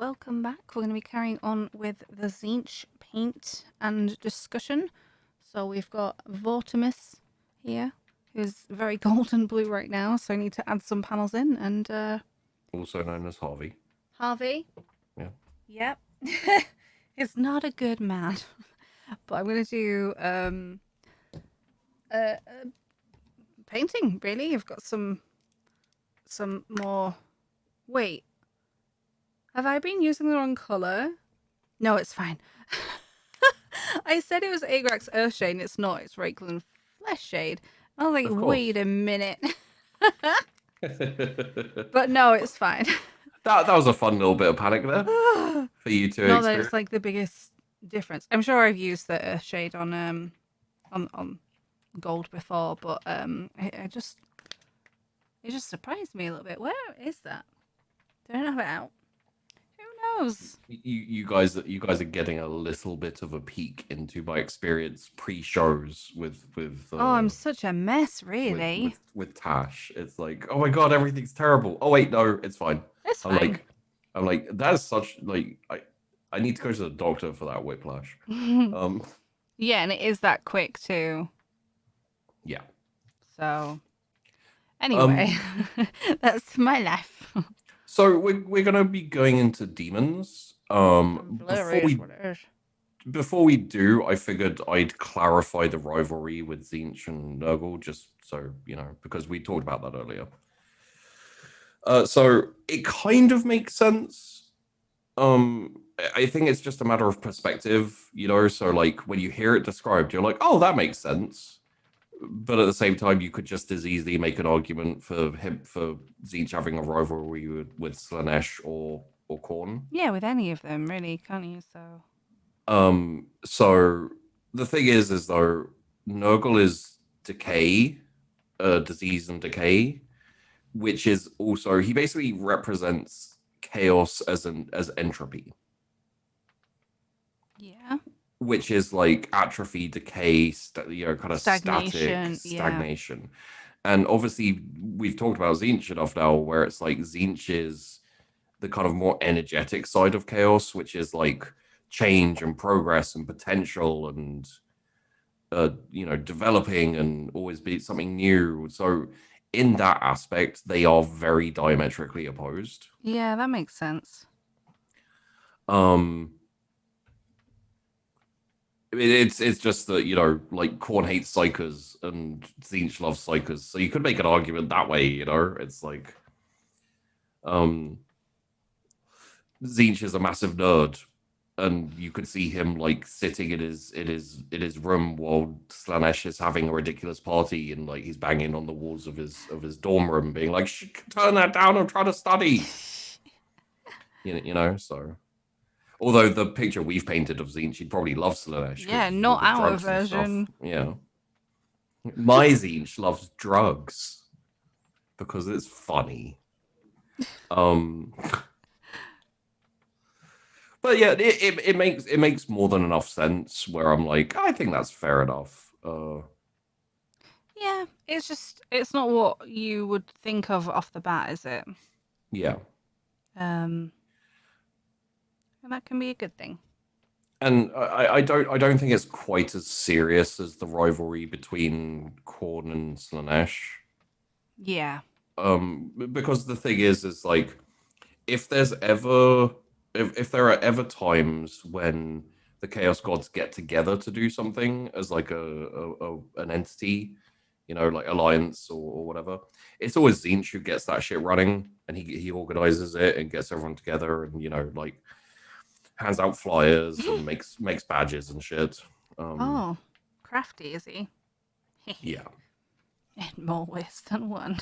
welcome back. We're going to be carrying on with the Tzeentch paint and discussion. So we've got Vortemis here, who's very golden blue right now, so I need to add some panels in, and Also known as Harvey. Harvey. Yeah. Yep. He's not a good man. But I'm going to do painting, really. I've got some more... Wait. Have I been using the wrong colour? No, it's fine. I said it was Agrax Earthshade, and it's not. It's Raiklan Fleshshade. I was like, wait a minute. But no, it's fine. That was a fun little bit of panic there for you to Not experience. that it's like the biggest difference. I'm sure I've used the Earthshade on gold before, but it just surprised me a little bit. Where is that? Do I have it out? Who knows? You guys are getting a little bit of a peek into my experience pre-shows with oh, I'm such a mess, really. with Tash. It's like, oh my god, everything's terrible. Oh wait, no, it's fine. It's fine. I'm like that's such like I need to go to the doctor for that whiplash. Yeah, and it is that quick too. Yeah. So anyway, that's my life. So we're gonna be going into demons. Before we do, I figured I'd clarify the rivalry with Tzeentch and Nurgle, just so you know, because we talked about that earlier. So it kind of makes sense. I think it's just a matter of perspective, you know. So like when you hear it described, you're like, oh, that makes sense. But at the same time, you could just as easily make an argument for Tzeentch having a rivalry with Slaanesh or Khorne. Yeah, with any of them, really, can't you? So the thing is though, Nurgle is decay, disease and decay, which is also he basically represents chaos as entropy. Yeah. Which is like atrophy, decay, kind of stagnation, stagnation. And obviously, we've talked about Tzeentch enough now, where it's like Tzeentch is the kind of more energetic side of chaos, which is like change and progress and potential and developing and always be something new. So in that aspect, they are very diametrically opposed. Yeah, that makes sense. It's just that, like Khorne hates psychers and Tzeentch loves psychers, so you could make an argument that way, it's like Tzeentch is a massive nerd, and you could see him like sitting in his room while Slaanesh is having a ridiculous party, and like he's banging on the walls of his dorm room being like, turn that down, I'm trying to study. So although the picture we've painted of Tzeentch, she'd probably love Slaanesh. Yeah, not our version. Yeah. My Tzeentch loves drugs because it's funny. But yeah, it makes more than enough sense where I'm like, I think that's fair enough. Yeah, it's not what you would think of off the bat, is it? Yeah. And that can be a good thing. And I don't think it's quite as serious as the rivalry between Khorne and Slaanesh. Yeah. Because the thing is like, if there are ever times when the Chaos Gods get together to do something as like an entity, like alliance or whatever, it's always Tzeentch who gets that shit running, and he organizes it and gets everyone together, and like hands out flyers and makes badges and shit. Oh, crafty is he? Yeah. In more ways than one.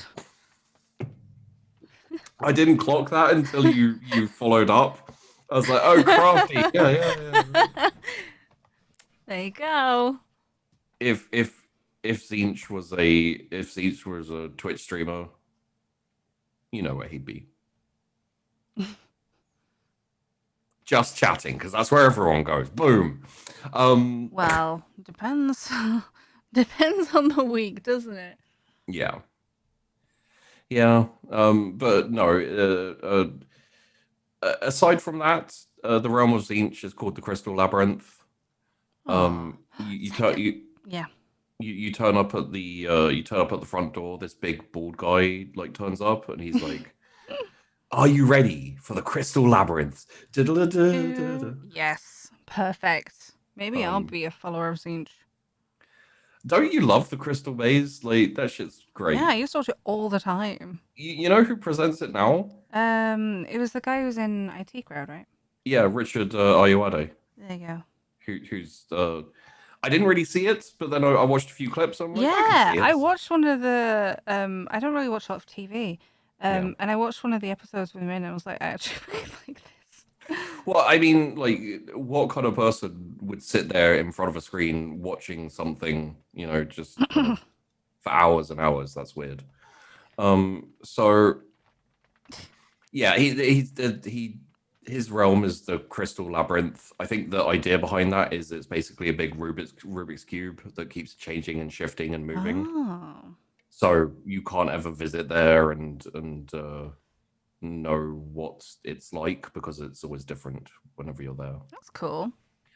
I didn't clock that until you followed up. I was like, oh, crafty. Yeah. There you go. If Tzeentch was a Twitch streamer, you know where he'd be. Just chatting, because that's where everyone goes. Boom. Well, depends. Depends on the week, doesn't it? Yeah. Yeah. But no. aside from that, the realm of Tzeentch is called the Crystal Labyrinth. Oh, You it's like turn a, you, yeah. you turn up at the front door. This big bald guy like turns up, and he's like, "Are you ready for the Crystal Labyrinth?" Yes, perfect. Maybe I'll Um, be a follower of Zinch. don't you love the Crystal Maze? Like that shit's Yeah, great. I used to watch it all the time. You know who presents it now? It was the guy who's in IT Crowd, right? Yeah, Richard Ayoade, There you go. who's I didn't really see it, but then I watched a few clips. And I'm like, I can Yeah, see I it. watched one of the I don't really watch a lot of TV. Yeah. And I watched one of the episodes with him in and I was like, I actually really like this. Well, I mean, like, what kind of person would sit there in front of a screen watching something, just kind of for hours and hours? That's weird. So yeah, his realm is the Crystal Labyrinth. I think the idea behind that is it's basically a big Rubik's cube that keeps changing and shifting and moving. Oh, So you can't ever visit there and know what it's like because it's always different whenever you're there. that's cool.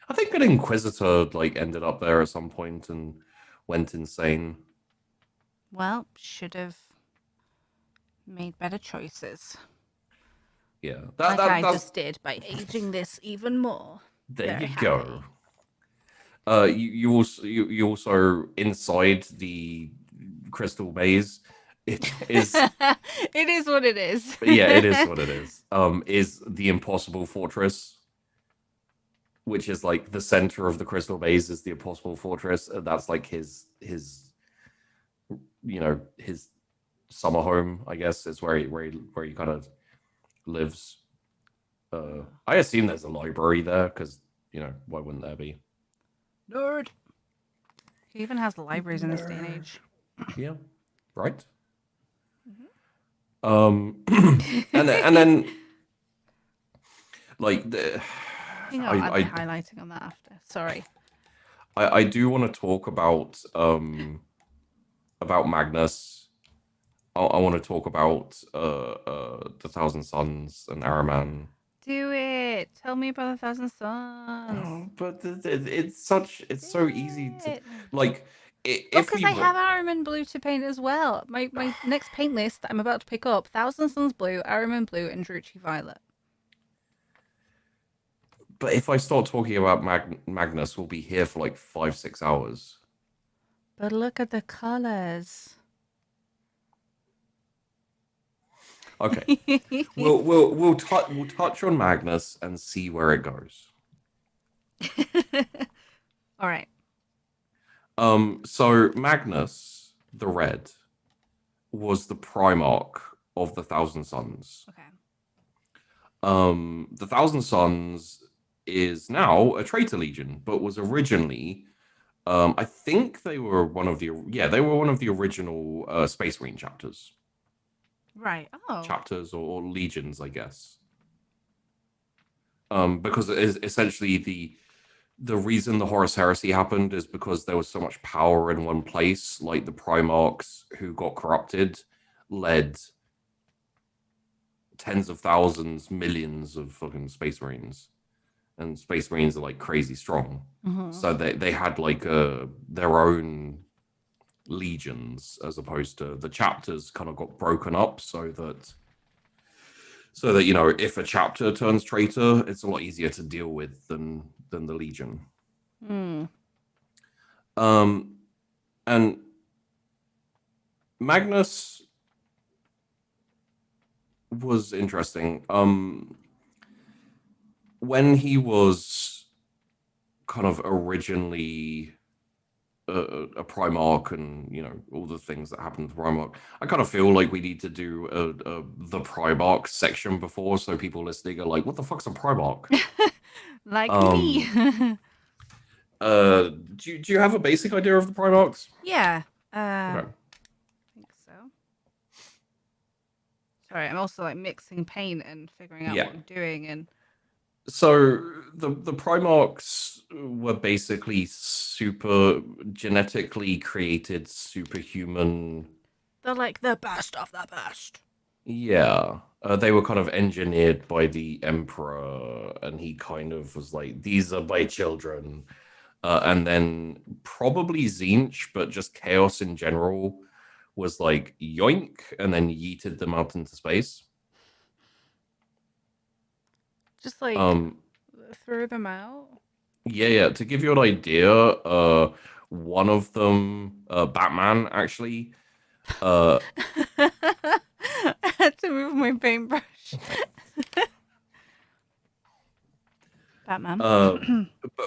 I think an Inquisitor like ended up there at some point and went insane. Well, should have made better choices. Yeah, Like I that's just did by aging this even more. there Very you happy. go. You also inside the crystal maze. It is It is what it is. yeah, it is what it is. Is the impossible fortress, which is like the center of the crystal maze is the impossible fortress, and that's like his summer home, I guess. Is where he kind of lives. I assume there's a library there because why wouldn't there be? Nerd. Who even has libraries in this day and Nerd. age? Yeah, right. Mhm. And then like Hang on, I'll be I highlighting on that after. Sorry. I do want to talk about Magnus. I want to talk about the Thousand Sons and Araman. Do it. Tell me about the Thousand Suns. Oh, but it's so easy Do to it. like Oh, if because we I want. have Araman Blue to paint as well. My next paint list that I'm about to pick up: Thousand Suns Blue, Araman Blue, and Druchii Violet. But if I start talking about Magnus, we'll be here for like 5-6 hours. But look at the colors. Okay, we'll touch on Magnus and see where it goes. All right. So Magnus the Red was the Primarch of the Thousand Sons. Okay. The Thousand Sons is now a traitor legion, but was originally, I think they were one of the original Space Marine Right. Oh. chapters or legions, I guess. Because it is essentially the reason the Horus Heresy happened is because there was so much power in one place, like the Primarchs who got corrupted led tens of thousands, millions of fucking Space Marines, and Space Marines are like crazy strong. Mm-hmm. So they had like their own legions as opposed to the chapters kind of got broken up so that if a chapter turns traitor, it's a lot easier to deal with than the legion. Mm. And Magnus was interesting. When he was kind of originally a Primarch and all the things that happened to Primarch, I kind of feel like we need to do the Primarch section before, so people listening are like, "What the fuck's a Primarch?" Like me. um, do you have a basic idea of the Primarchs? Yeah. Okay. I think so. Sorry, I'm also like mixing paint and figuring out Yeah. what I'm doing and So the Primarchs were basically super genetically created superhuman. they're like the best of the best. Yeah. They were kind of engineered by the Emperor, and he kind of was like, "These are my children." And then probably Tzeentch, but just chaos in general, was like yoink, and then yeeted them out into space. Just like Um, throw them out. yeah. To give you an idea, one of them, Batman, actually, uh, I had to move my paintbrush. Batman. uh,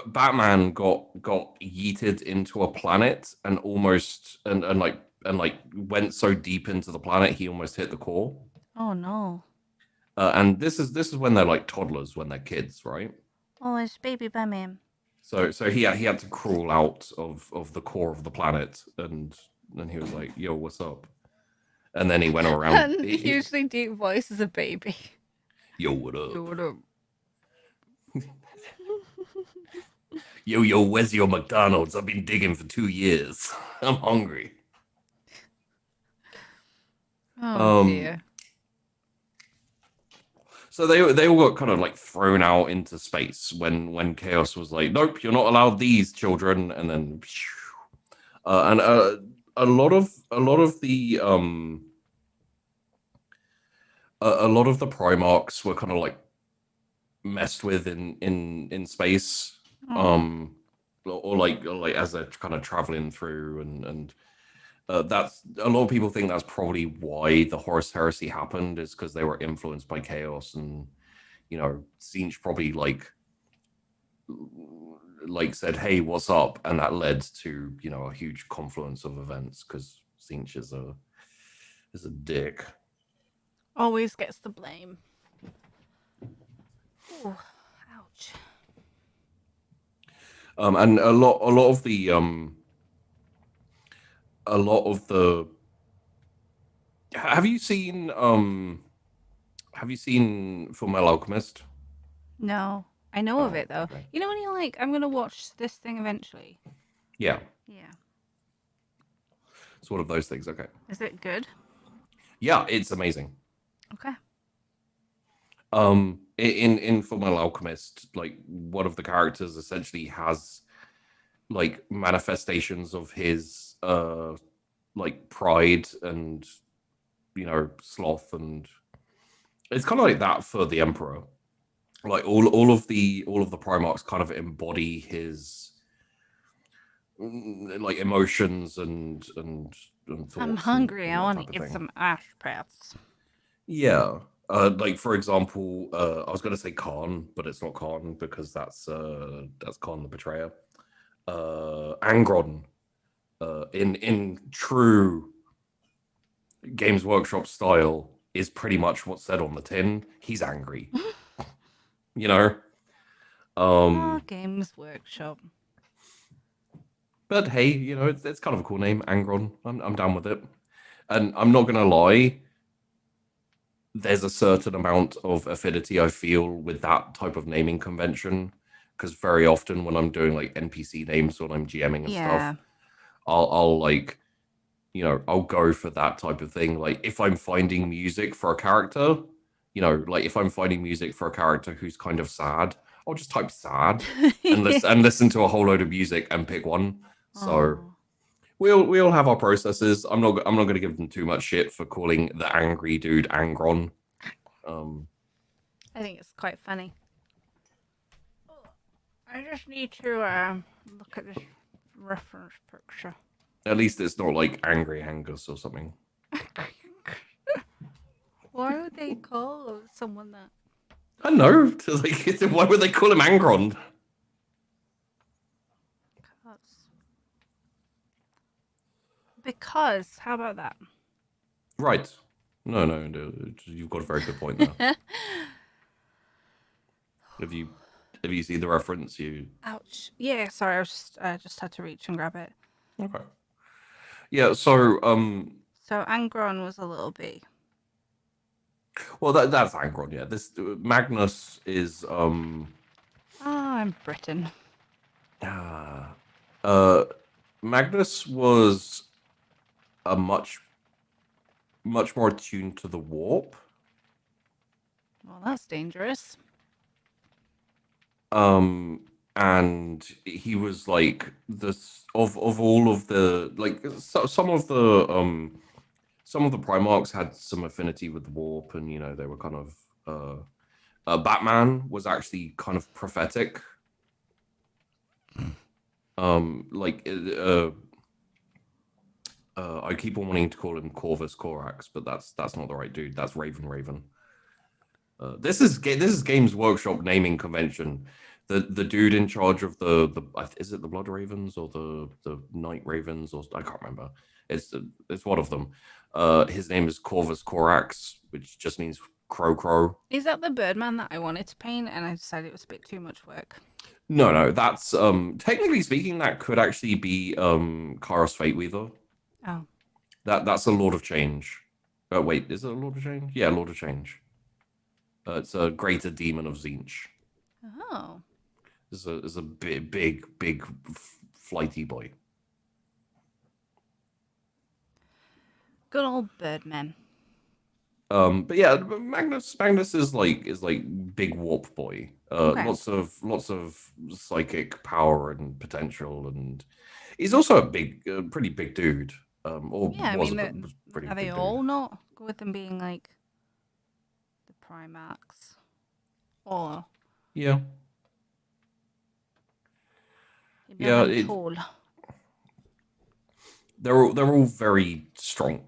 Batman got yeeted into a planet and almost and went so deep into the planet he almost hit the core. Oh no. And this is when they're like toddlers, when they're kids, right? Oh, it's baby Batman. So he had to crawl out of the core of the planet, and then he was like, "Yo, what's up?" And then he went around. And hugely deep voice as a baby. Yo, what up? Yo, what up? Yo, where's your McDonald's? I've been digging for 2 years. I'm hungry. Oh dear. So they all got kind of like thrown out into space when Chaos was like, "Nope, you're not allowed these children," and then, and a lot of the Primarchs were kind of like messed with in space, Oh. or like as they're kind of traveling through, and that's a lot of people think that's probably why the Horus Heresy happened, is because they were influenced by Chaos, and Tzeentch probably like said, "Hey, what's up?" And that led to a huge confluence of events, because Tzeentch is a dick. Always gets the blame. Ooh, ouch. And a lot of the have you seen Fullmetal Alchemist? No. I know of Oh, it though. okay. You know when you're like, I'm gonna watch this thing eventually. Yeah, Yeah. it's one of those things. Okay. Is it good? Yeah, it's amazing. Okay. In Fullmetal Alchemist, like, one of the characters essentially has like manifestations of his like pride and sloth, and it's kind of like that for the Emperor. Like all of the Primarchs kind of embody his like emotions and I'm thoughts hungry. and I that want to type of eat thing. some ash paths. Yeah. Like, for example, I was gonna say Khan, but it's not Khan, because that's Khan the Betrayer. Angron, in true Games Workshop style, is pretty much what's said on the tin. He's angry, you know. Oh, Um, Games Workshop. but hey, it's kind of a cool name, Angron. I'm down with it, and I'm not gonna lie. There's a certain amount of affinity I feel with that type of naming convention, because very often when I'm doing like NPC names, when I'm GMing and Yeah. stuff, I'll like I'll go for that type of thing. Like, if I'm finding music for a character, like if I'm finding music for a character who's kind of sad, I'll just type sad and listen to a whole load of music and pick one. So Oh, we all have our processes. I'm not going to give them too much shit for calling the angry dude Angron. Um, I think it's quite funny. I just need to look at this reference picture. at least it's not like Angry Angus or something. Why would they call someone that? I don't know. Like, why would they call him Angron? Because how about that? Right. No, you've got a very good point there. Have you seen the reference? You Ouch. Yeah, sorry, I just had to reach and grab it. okay? Yeah. So So Angron was a little bit. well, that's Angron. Yeah. This Magnus is Oh, I'm Britain. uh, uh Magnus was a much more attuned to the warp. that's dangerous. And he was like this of all of the like some of the Primarchs had some affinity with the warp, and they were kind of Batman was actually kind of prophetic. Like I keep on wanting to call him Corvus Corax, but that's not the right dude. That's Raven Raven. This is Games Workshop naming convention. The dude in charge of the is it the Blood Ravens or the Night Ravens, or I can't remember. It's one of them. His name is Corvus Corax, which just means crow. Is that the Birdman that I wanted to paint and I decided it was a bit too much work? No, that's technically speaking, that could actually be Kairos Fate Weaver. Oh. That's a Lord of Change. Wait, is it a Lord of Change? Yeah, Lord of Change. It's a greater demon of Tzeentch. Oh. Is a big flighty boy. Good old Birdman. But yeah, Magnus is like big warp boy. Okay. Lots of psychic power and potential, and he's also a pretty big dude. Yeah, I Was mean, was pretty are they big all dude. not with them being like the Primarchs? Or Yeah, maybe yeah. them tall? They're all very strong.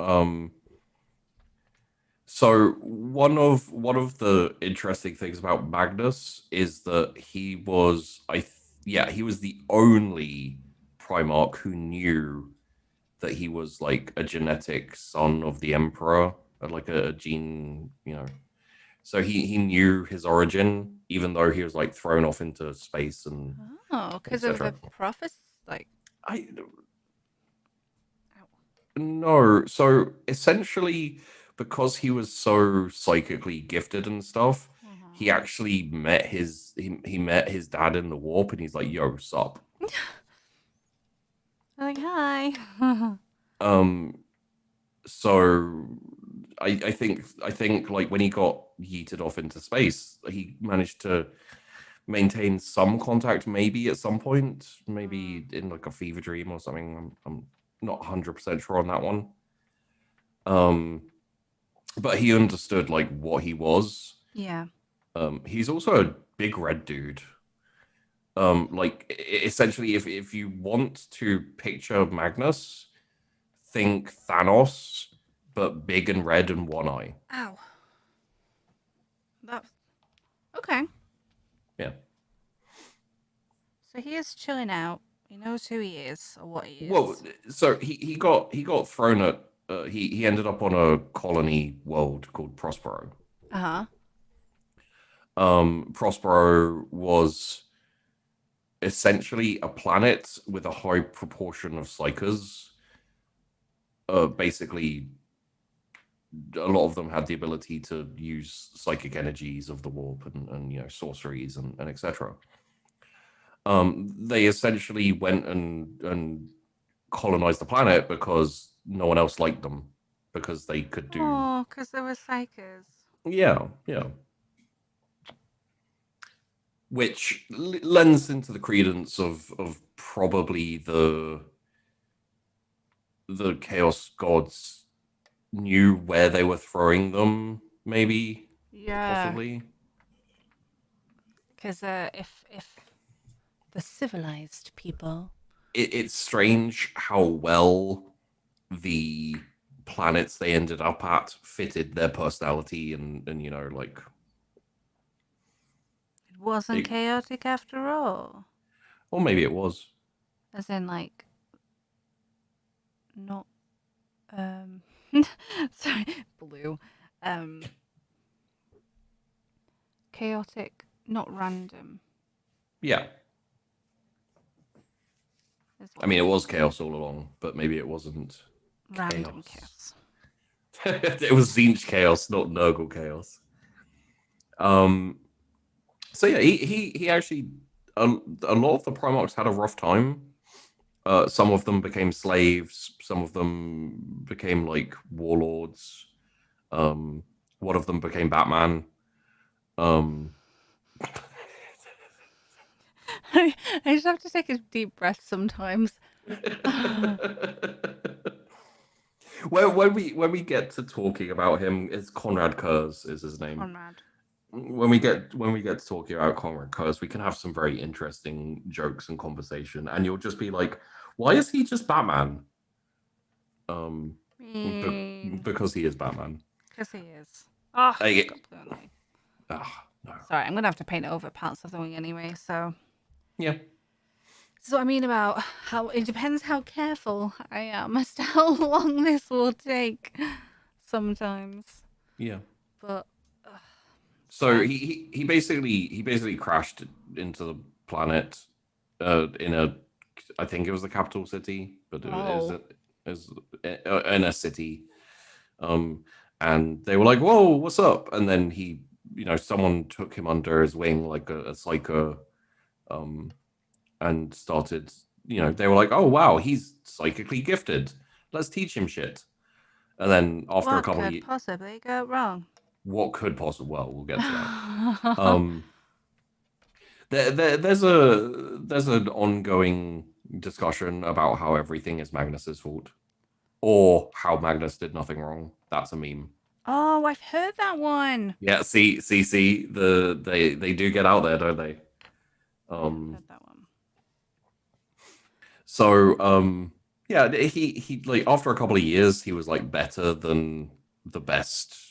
Mm-hmm. So one of the interesting things about Magnus is that he was he was the only Primarch who knew that he was like a genetic son of the Emperor, or like a gene, So he knew his origin, even though he was like thrown off into space and Oh, because of etc. the prophecy? Like, I ow. No. So essentially, because he was so psychically gifted and stuff, he Mm-hmm. actually he met his dad in the warp, and he's like, "Yo, sup?" Like, hi. Um. So I think like when he got yeeted off into space, he managed to maintain some contact, maybe at some point, Mm. maybe in like a fever dream or something. I'm not 100% sure on that one. Um. But he understood like what he was. Yeah. He's also a big red dude. Like essentially, if you want to picture Magnus, think Thanos, but big and red and one eye. Ow. That's okay. Yeah. So he is chilling out. He knows who he is or what he Well, is. so he got thrown at. He ended up on a colony world called Prospero. Uh huh. Prospero was essentially a planet with a high proportion of psychers. Basically, a lot of them had the ability to use psychic energies of the warp and sorceries and etc. They essentially went and colonized the planet because no one else liked them, because they could do. Oh, because there were psychers. Yeah, which lends into the credence of probably the chaos gods knew where they were throwing them, maybe, Yeah. possibly. Because if the civilized people. It's strange how well the planets they ended up at fitted their personality and like It wasn't it, chaotic after all. or maybe it was. As in, like, not, um, sorry, blue. Um, chaotic, not random, Yeah, is I what mean I it was mean. chaos all along, but maybe it wasn't Random chaos. chaos. It was Tzeentch chaos, not Nurgle chaos. Um. So yeah, he actually a lot of the Primarchs had a rough time. Some of them became slaves. Some of them became like warlords. One of them became Batman. Um, I just have to take a deep breath sometimes. when we get to talking about him, it's Conrad Kurz is his name. Conrad. When we get to talking about Conrad Kurz, we can have some very interesting jokes and conversation, and you'll just be like, "Why is he just Batman?" Because he is Batman. Because he is. Oh, I, completely. no. Sorry, I'm gonna have to paint it over parts of the wing anyway. So. Yeah. This is what I mean about how it depends how careful I am as to how long this will take. Sometimes. Yeah. But. So he basically crashed into the planet in I think it was the capital city, but it was in a city. And they were like, "Whoa, what's up?" And then someone took him under his wing, like a psycho, and started. They were like, "Oh wow, he's psychically gifted. Let's teach him shit." And then after a couple of could possibly go wrong? what could possibly? Well, we'll get to that. There's an ongoing discussion about how everything is Magnus's fault, or how Magnus did nothing wrong. That's a meme. Oh, I've heard that one. Yeah, see, they do get out there, don't they? I've heard that one. So yeah, he like after a couple of years, he was like better than the best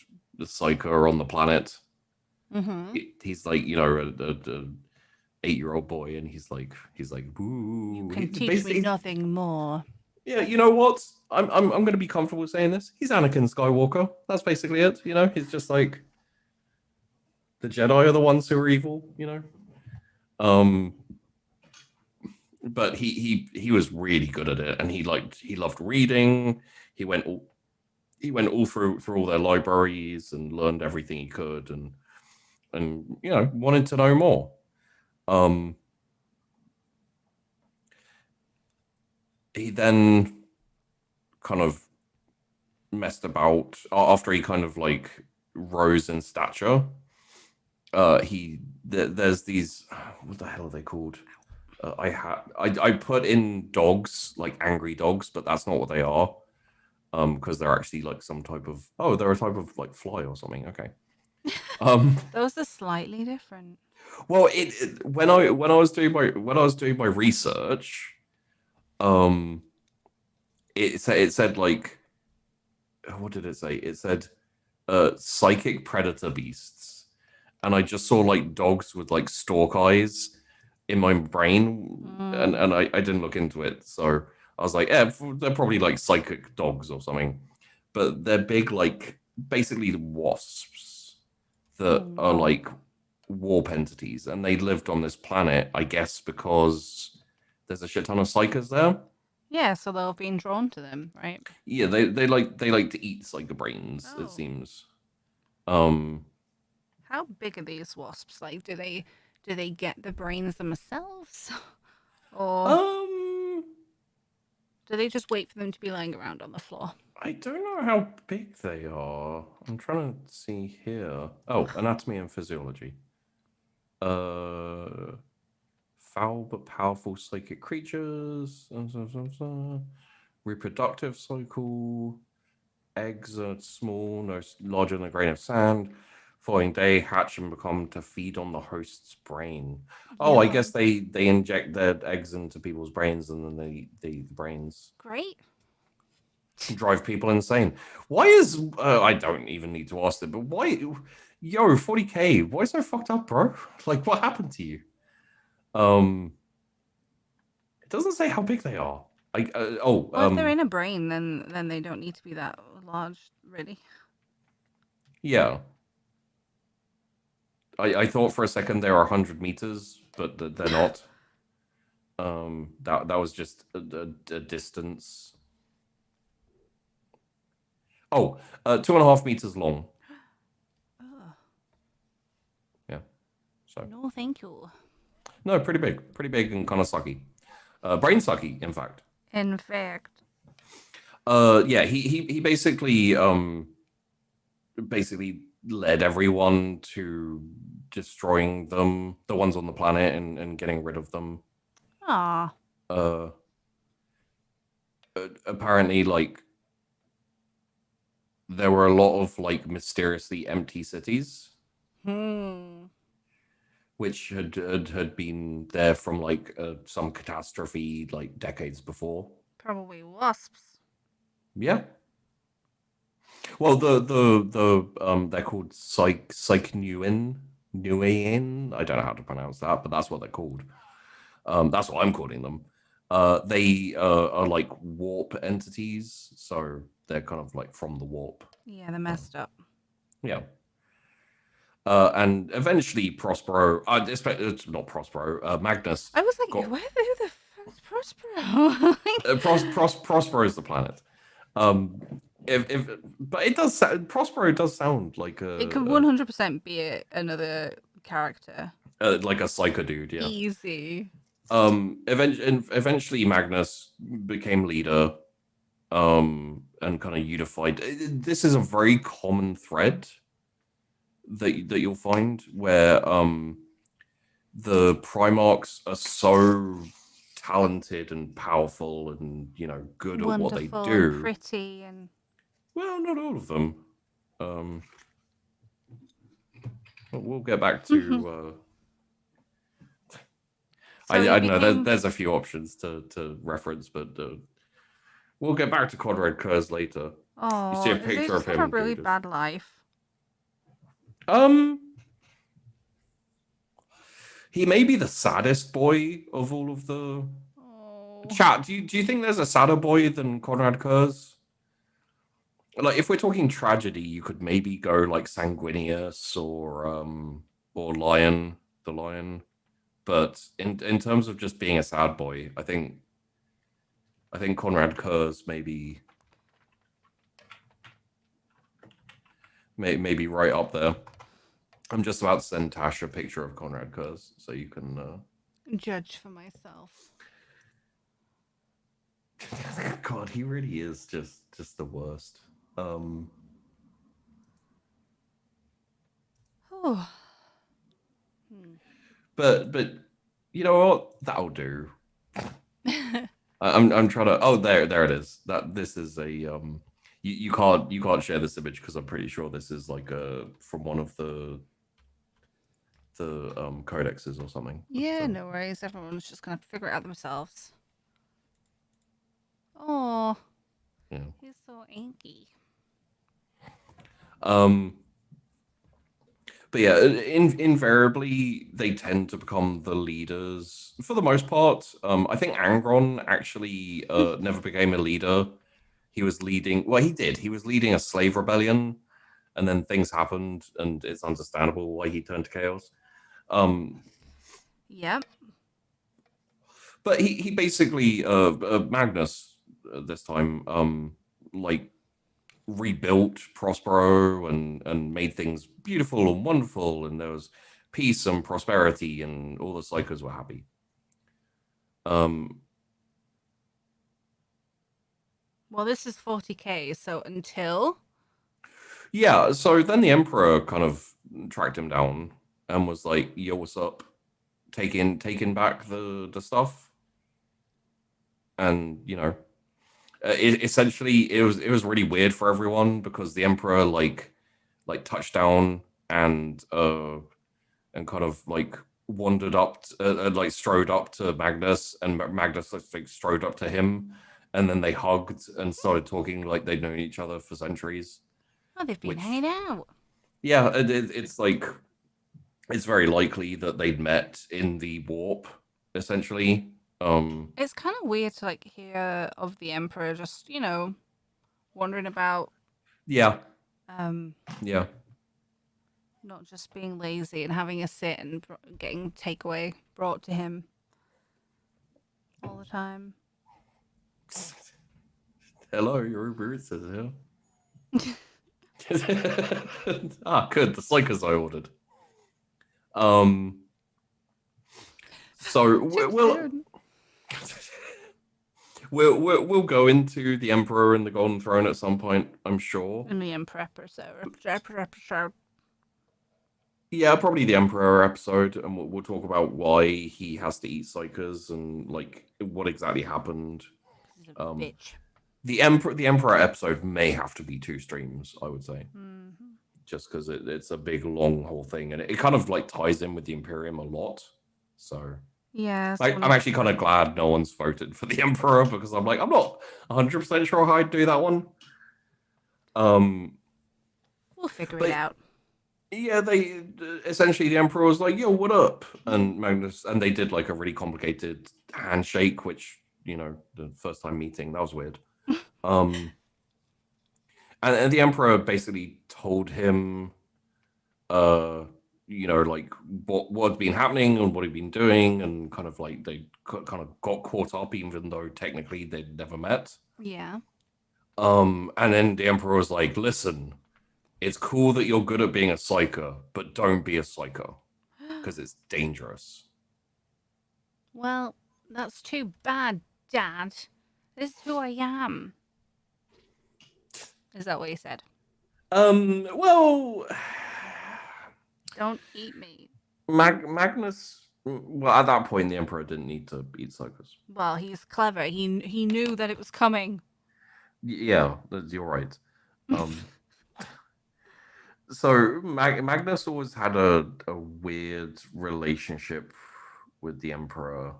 psyker on the planet. Mm-hmm. He's like a 8-year-old boy, and he's like, "Boo!" You can teach me nothing more. Yeah, you know what? I'm going to be comfortable saying this. He's Anakin Skywalker. That's basically it. He's just like the Jedi are the ones who are evil. But he was really good at it, and he loved reading. He went all through all their libraries and learned everything he could, and wanted to know more. He then kind of messed about after he kind of like rose in stature. There's these, what the hell are they called? I put in dogs, like angry dogs, but that's not what they are. Because they're actually like some type of they're a type of like fly or something. Okay. Those are slightly different. Well, when I was doing my research, it said like, what did it say? It said psychic predator beasts, and I just saw like dogs with like stalk eyes in my brain, and I didn't look into it, so I was like, yeah, they're probably like psychic dogs or something, but they're big, like basically wasps that are like warp entities, and they lived on this planet, I guess, because there's a shit ton of psychers there. Yeah, so they've been drawn to them, right? Yeah, they like to eat psycho brains. It seems. How big are these wasps? Like, do they get the brains themselves, or do they just wait for them to be lying around on the floor? I don't know how big they are. I'm trying to see here. Oh, anatomy and physiology. Foul but powerful psychic creatures. Reproductive cycle. Eggs are small, no larger than a grain of sand. Following day, hatch and become to feed on the host's brain. Oh, I guess they inject their eggs into people's brains, and then they eat the brains. Great. Drive people insane. Why is I don't even need to ask them, but why? Yo, 40K. Why so fucked up, bro? Like, what happened to you? It doesn't say how big they are. Well, if they're in a brain, then they don't need to be that large, really. Yeah. I thought for a second they were 100 meters, but they're not. That was just a distance. Oh, 2.5 meters long. Yeah. So. No, thank you. No, pretty big and kind of sucky. Brain sucky, in fact. In fact. Yeah, he basically basically led everyone to destroying them, the ones on the planet, and getting rid of them. Aw. Uh, apparently, like, there were a lot of like mysteriously empty cities, which had been there from like some catastrophe like decades before. Probably wasps. Yeah. Well, they're called Nuin. I don't know how to pronounce that, but that's what they're called. That's what I'm calling them. They are like warp entities, so they're kind of like from the warp. Yeah, they're messed up. Yeah. And eventually Prospero, it's not Prospero, Magnus I was like, got who the fuck's Prospero? Prospero is the planet. If but it does Prospero does sound like It could 100% be another character. like a psycho dude, yeah. Easy. Eventually Magnus became leader, and kind of unified. This is a very common thread that you'll find where the Primarchs are so talented and powerful and good at what they Wonderful do. and pretty and Well, not all of them. But we'll get back to. so I don't know. There's a few options to reference, but we'll get back to Conrad Kurz later. Oh, You see a does he picture just of him. have a really bad life? He may be the saddest boy of all of the. Oh. Chat. Do you think there's a sadder boy than Conrad Kurz? Like, if we're talking tragedy, you could maybe go like Sanguinius or Lion, the Lion. But in terms of just being a sad boy, I think Conrad Kurz maybe right up there. I'm just about to send Tash a picture of Conrad Kurz so you can judge for myself. God, he really is just the worst. Oh. But you know what? That'll do. I'm trying to. Oh, there it is. This is a You can't share this image because I'm pretty sure this is like from one of the codexes or something. Yeah, But, no worries. Everyone's just gonna figure it out themselves. Oh, yeah. he's so inky. But yeah, invariably they tend to become the leaders for the most part. I think Angron actually never became a leader. He was leading. Well, he did. He was leading a slave rebellion, and then things happened, and it's understandable why he turned to chaos. Yep. But he basically Magnus this time like rebuilt Prospero and made things beautiful and wonderful, and there was peace and prosperity, and all the psychos were happy. Well, this is 40k, so until. Yeah, so then the Emperor kind of tracked him down and was like, "Yo, what's up? Taking back the stuff." And essentially it was really weird for everyone because the Emperor like touched down and kind of like wandered up like strode up to Magnus, and Magnus like strode up to him, and then they hugged and started talking like they'd known each other for centuries. Oh, they've been hanging out. Yeah, it's like it's very likely that they'd met in the warp, essentially. It's kind of weird to like hear of the Emperor just wandering about. Yeah. Yeah. Not just being lazy and having a sit and getting takeaway brought to him all the time. Hello, your Uber Eats is here. Good. The Slakers I ordered. So we'll go into the Emperor and the Golden Throne at some point, I'm sure. In the Emperor episode. Yeah, probably the Emperor episode, and we'll talk about why he has to eat psychers and like what exactly happened. He's a bitch. The Emperor episode may have to be 2 streams, I would say, Mm-hmm. just because it's a big long whole thing, and it kind of like ties in with the Imperium a lot. So Yeah. I'm actually kind of glad no one's voted for the Emperor, because I'm like, I'm not 100% sure how I'd do that one. We'll figure it out. Yeah, they essentially the Emperor was like, "Yo, what up?" And Magnus, and they did like a really complicated handshake, which the first time meeting, that was weird. And the Emperor basically told him, like what had been happening and what he'd been doing, and kind of like they kind of got caught up, even though technically they'd never met. Yeah. And then the Emperor was like, "Listen, it's cool that you're good at being a psyker, but don't be a psycho, because it's dangerous." Well, that's too bad, Dad. This is who I am. Is that what you said? Well, don't eat me. Magnus. Well, at that point, the Emperor didn't need to eat psychers. Well, he's clever. He knew that it was coming. Yeah, you're right. So Magnus always had a weird relationship with the Emperor,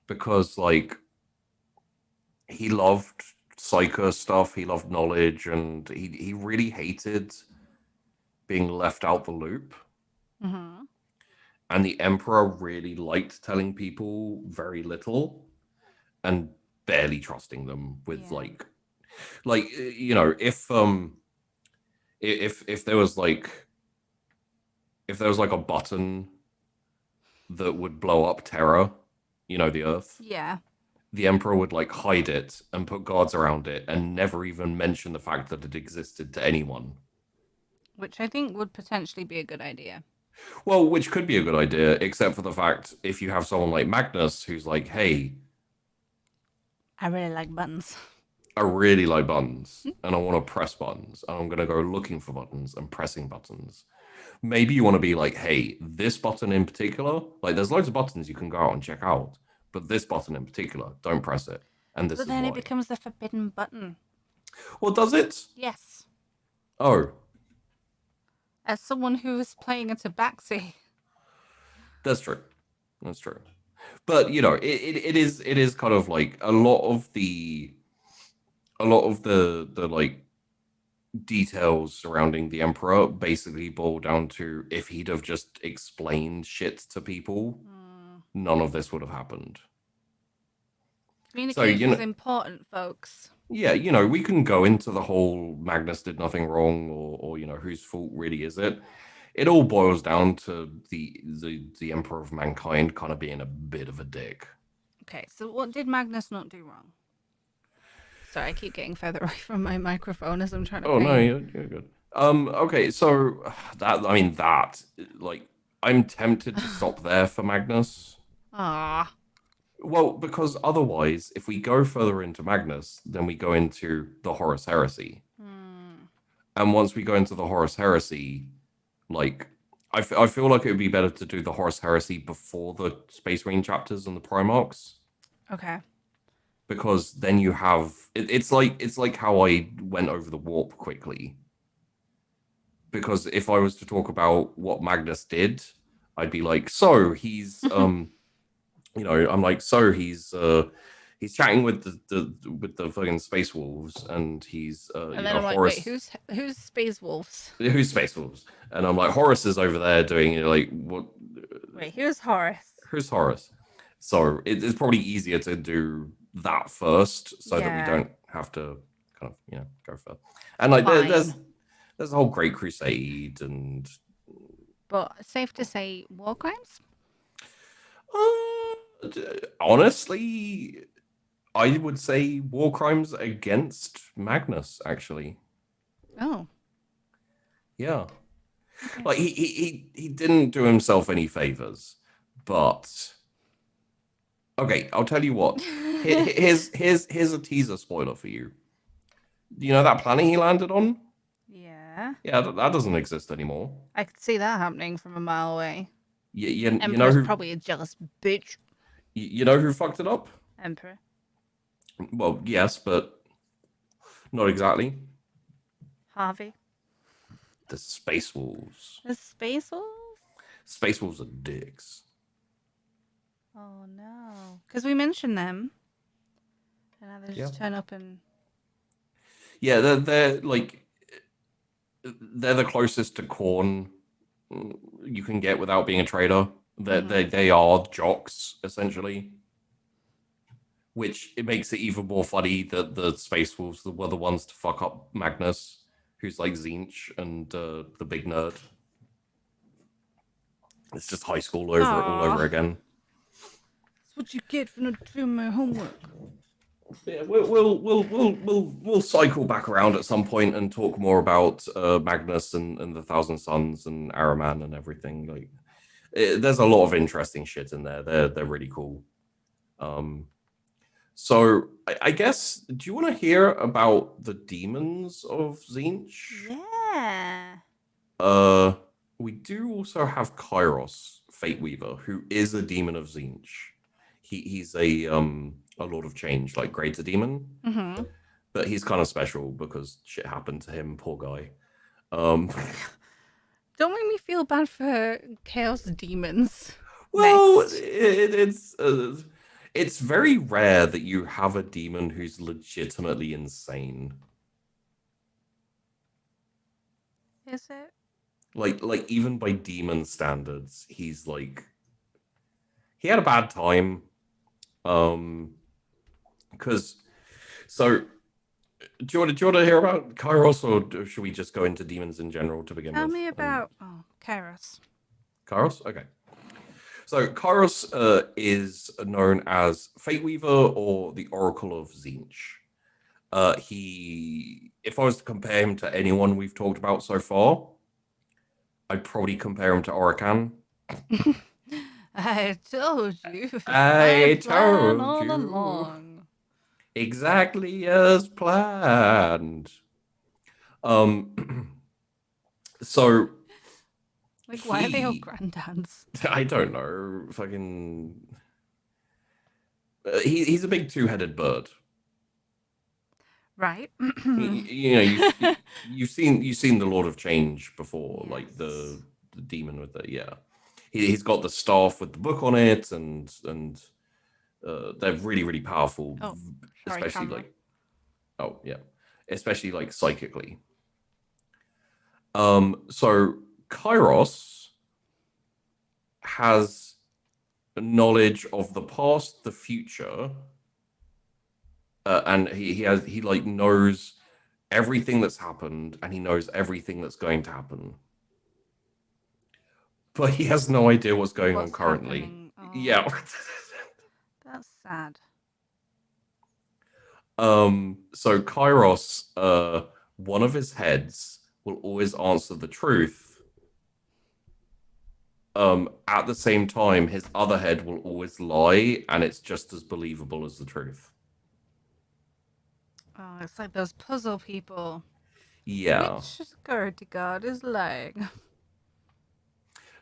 because like he loved psycho stuff, he loved knowledge, and he really hated being left out the loop. Mm-hmm. And the Emperor really liked telling people very little and barely trusting them with like if there was like a button that would blow up Terra, the Earth. Yeah. The Emperor would like hide it and put guards around it and never even mention the fact that it existed to anyone. Which I think would potentially be a good idea. Well, which could be a good idea, except for the fact if you have someone like Magnus who's like, "Hey, I really like buttons. I really like buttons, and I want to press buttons, and I'm going to go looking for buttons and pressing buttons." Maybe you want to be like, "Hey, this button in particular, like there's loads of buttons you can go out and check out, but this button in particular, don't press it." And this but is then why. It becomes the forbidden button. Well, does it? Yes. Oh. As someone who is playing a tabaxi. That's true. That's true. But it is kind of like a lot of the like details surrounding the Emperor basically boil down to, if he'd have just explained shit to people, none of this would have happened. Communication is important, folks. Yeah, we can go into the whole Magnus did nothing wrong, or whose fault really is it. It all boils down to the Emperor of Mankind kind of being a bit of a dick. Okay, so what did Magnus not do wrong? Sorry, I keep getting further away from my microphone as I'm trying to. Oh no, you're good. Okay, so I'm tempted to stop there for Magnus. Ah. Well, because otherwise, if we go further into Magnus, then we go into the Horus Heresy. And once we go into the Horus Heresy, like, I feel like it would be better to do the Horus Heresy before the Space Marine chapters and the Primarchs. Okay. Because then you have it's like how I went over the warp quickly. Because if I was to talk about what Magnus did, I'd be like, so he's I'm like, so he's chatting with the fucking Space Wolves, and he's and then I'm like, Horus... wait, who's Space Wolves? Who's Space Wolves? And I'm like, Horus is over there doing like what? Wait, who's Horus? Who's Horus? So it's probably easier to do that first, so that we don't have to kind of go further. And like there's a whole Great Crusade, and but safe to say, war crimes. Honestly, I would say war crimes against Magnus, actually. Oh. Yeah. Okay. Like he didn't do himself any favors, but Okay, I'll tell you what. Here's a teaser spoiler for you. Do you know that planet he landed on? Yeah. Yeah, that doesn't exist anymore. I could see that happening from a mile away. You know Emperor's who probably a jealous bitch. you know who fucked it up? Emperor. Well, yes, but not exactly. Harvey. The Space Wolves. The Space Wolves? Space Wolves are dicks. Oh no. Because we mentioned them. And now they Yeah. just turn up and. Yeah, they're like they're the closest to corn you can get without being a trader. They are jocks essentially, which it makes it even more funny that the Space Wolves were the ones to fuck up Magnus, who's like Tzeentch and the big nerd. It's just high school all over again. That's what you get for not doing my homework. Yeah, we'll cycle back around at some point and talk more about Magnus and the Thousand Suns and Araman and everything. Like, there's a lot of interesting shit in there. They're really cool. So I guess, do you want to hear about the demons of Tzeentch? Yeah. We do also have Kairos, Fate Weaver, who is a demon of Tzeentch. He's a Lord of Change, like greater demon. Mm-hmm. But he's kind of special because shit happened to him, poor guy. Don't make me feel bad for Chaos Demons. Well, Next. it's very rare that you have a demon who's legitimately insane. Is it? Like even by demon standards, he's like he had a bad time. Because so do you want to hear about Kairos, or should we just go into demons in general to begin Tell with? me about Kairos. Kairos? Okay. So Kairos is known as Fate Weaver or the Oracle of Zinch. If I was to compare him to anyone we've talked about so far, I'd probably compare him to Oracan. I told you. I planned told all you. along. Exactly as planned. So Like, why are they all granddads? I don't know. Fucking. He's a big two-headed bird. Right. You've seen the Lord of Change before, Yes. like the demon with the he's got the staff with the book on it, and they're really powerful, Oh, sorry, especially camera. especially like psychically. So Kairos has knowledge of the past, the future, and he like knows everything that's happened, and he knows everything that's going to happen, but he has no idea what's going on currently. Oh, yeah. That's sad. So Kairos, one of his heads will always answer the truth. At the same time, his other head will always lie, and it's just as believable as the truth. Oh, it's like those puzzle people. Yeah. Which security guard is lying?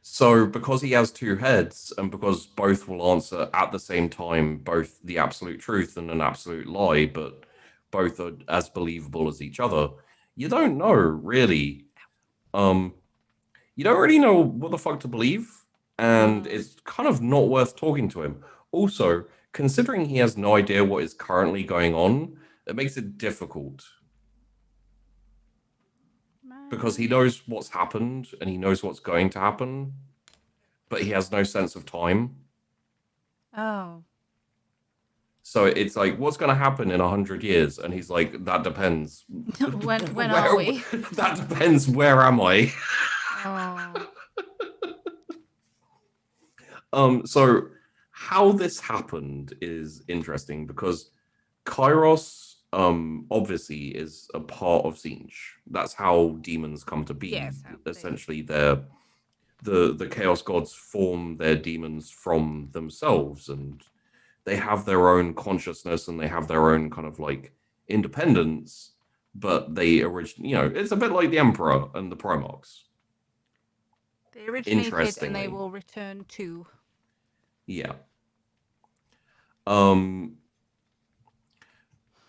So because he has two heads, and because both will answer at the same time, both the absolute truth and an absolute lie, but both are as believable as each other, you don't know really. You don't really know what the fuck to believe, and it's kind of not worth talking to him. Also, considering he has no idea what is currently going on, it makes it difficult. Because he knows what's happened and he knows what's going to happen, but he has no sense of time. Oh. So it's like, what's going to happen in 100 years? And he's like, that depends. when are we? That depends. Where am I? So how this happened is interesting because Kairos obviously is a part of Tzeentch. That's how demons come to be. Yes, essentially the chaos gods form their demons from themselves, and they have their own consciousness and they have their own kind of like independence, but they originally, it's a bit like the Emperor and the Primarchs. They originated and they Interestingly, will return to. yeah. Um,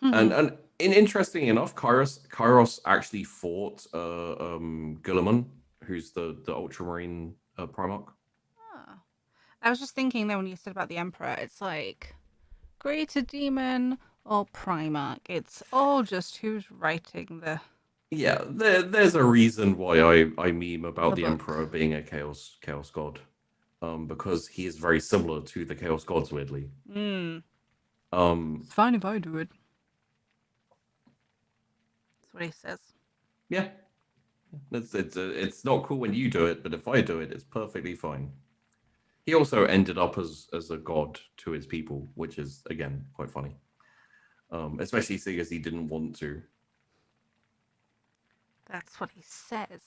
and interesting enough, Kairos actually fought Guilliman, who's the Ultramarine Primarch. Ah. I was just thinking though when you said about the Emperor, it's like Greater Demon or Primarch. It's all just who's writing the Yeah, there's a reason why I meme about the book. Emperor being a chaos god, because he is very similar to the chaos gods. Weirdly, It's fine if I do it. That's what he says. yeah, it's not cool when you do it, but if I do it, it's perfectly fine. He also ended up as a god to his people, which is again quite funny, especially seeing as he didn't want to. That's what he says.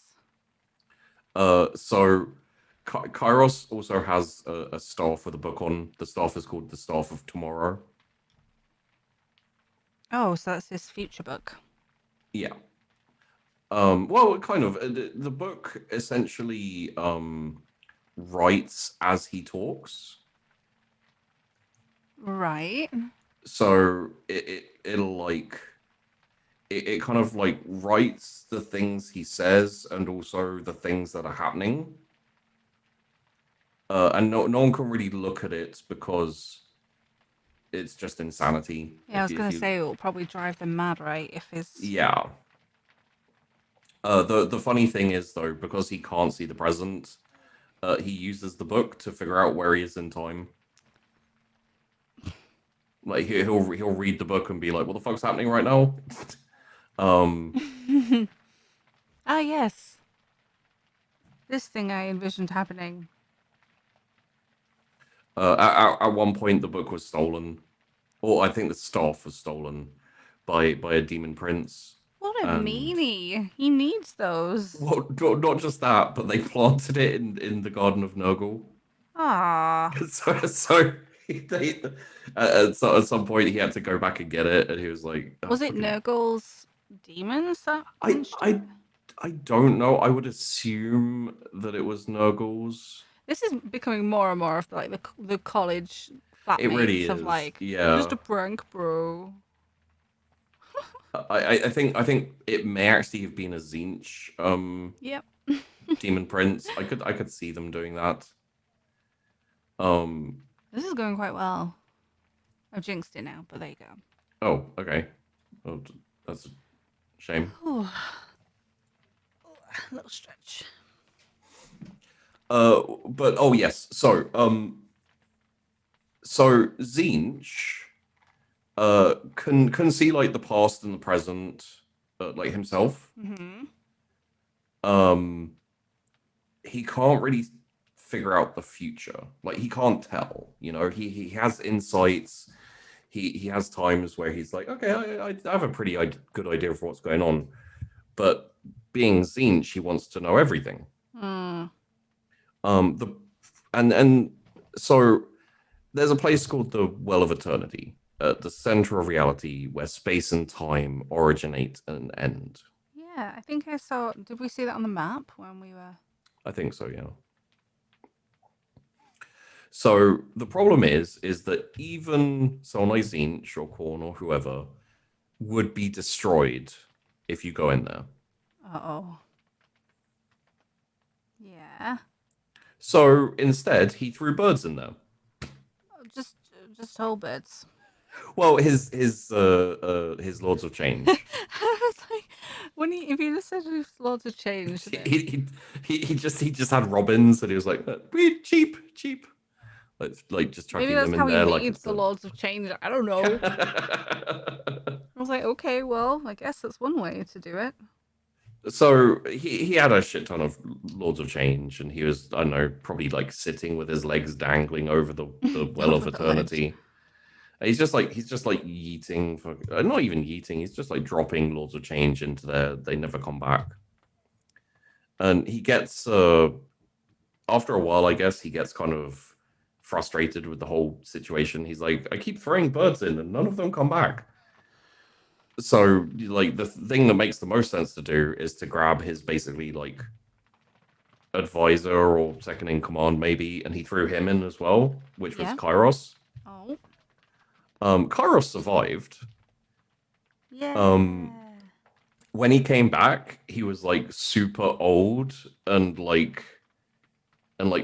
So Kairos also has a staff with a book on. The staff is called the Staff of Tomorrow. Oh, so that's his future book. Yeah. Well, kind of. The book essentially writes as he talks. Right. So it'll like it kind of like writes the things he says and also the things that are happening. And no one can really look at it because it's just insanity. Yeah, I was gonna say it will probably drive them mad, right? If his Yeah. The funny thing is though, because he can't see the present, he uses the book to figure out where he is in time. Like he'll read the book and be like, "What the fuck's happening right now?" Ah, yes. This thing I envisioned happening. At one point, the book was stolen, or I think the staff was stolen by a demon prince. What a And meanie. He needs those. well, not just that, but they planted it in the Garden of Nurgle. Ah. So they, at some point he had to go back and get it, and he was like, oh, Was it fucking... Nurgle's demons that I punched it? I I don't know. I would assume that it was Nurgle's. This is becoming more and more of like the college It really flatmates of is. like Yeah. just a prank, bro. I think it may actually have been a Tzeentch Yep. demon prince. I could see them doing that. Um. This is going quite well. I've jinxed it now, but there you go. Oh, okay. Oh, that's a shame. Ooh. A little stretch. But oh yes. So Tzeentch can see like the past and the present, like himself. Mm-hmm. Um, he can't really figure out the future. Like he can't tell. He has insights. He has times where he's like, okay, I have a pretty good idea of what's going on, but being Tzeentch, he wants to know everything. Mm. The and so there's a place called the Well of Eternity at the center of reality where space and time originate and end. Yeah, I think I saw. Did we see that on the map when we were? I think so, yeah. So the problem is that even someone like Tzeentch or Korn or whoever would be destroyed if you go in there. Oh. Yeah. So instead, he threw birds in there. Just whole bits. Well, his Lords of Change. I was like, if you just said his Lords of Change, he just had robins, and he was like, cheap, like just maybe chucking that's them in how he there made like the Lords of Change. I don't know. I was like, okay, well, I guess that's one way to do it. So he had a shit ton of Lords of Change, and he was, I don't know, probably like sitting with his legs dangling over the Well of Over the ledge. Eternity. And he's just like yeeting for not even yeeting. He's just like dropping Lords of Change into there. They never come back. And he gets after a while, I guess he gets kind of frustrated with the whole situation. He's like, I keep throwing birds in and none of them come back. So like the thing that makes the most sense to do is to grab his basically like advisor or second in command maybe, and he threw him in as well, which was Yeah. Kairos. Oh. Kairos survived. Yeah. When he came back, he was like super old and like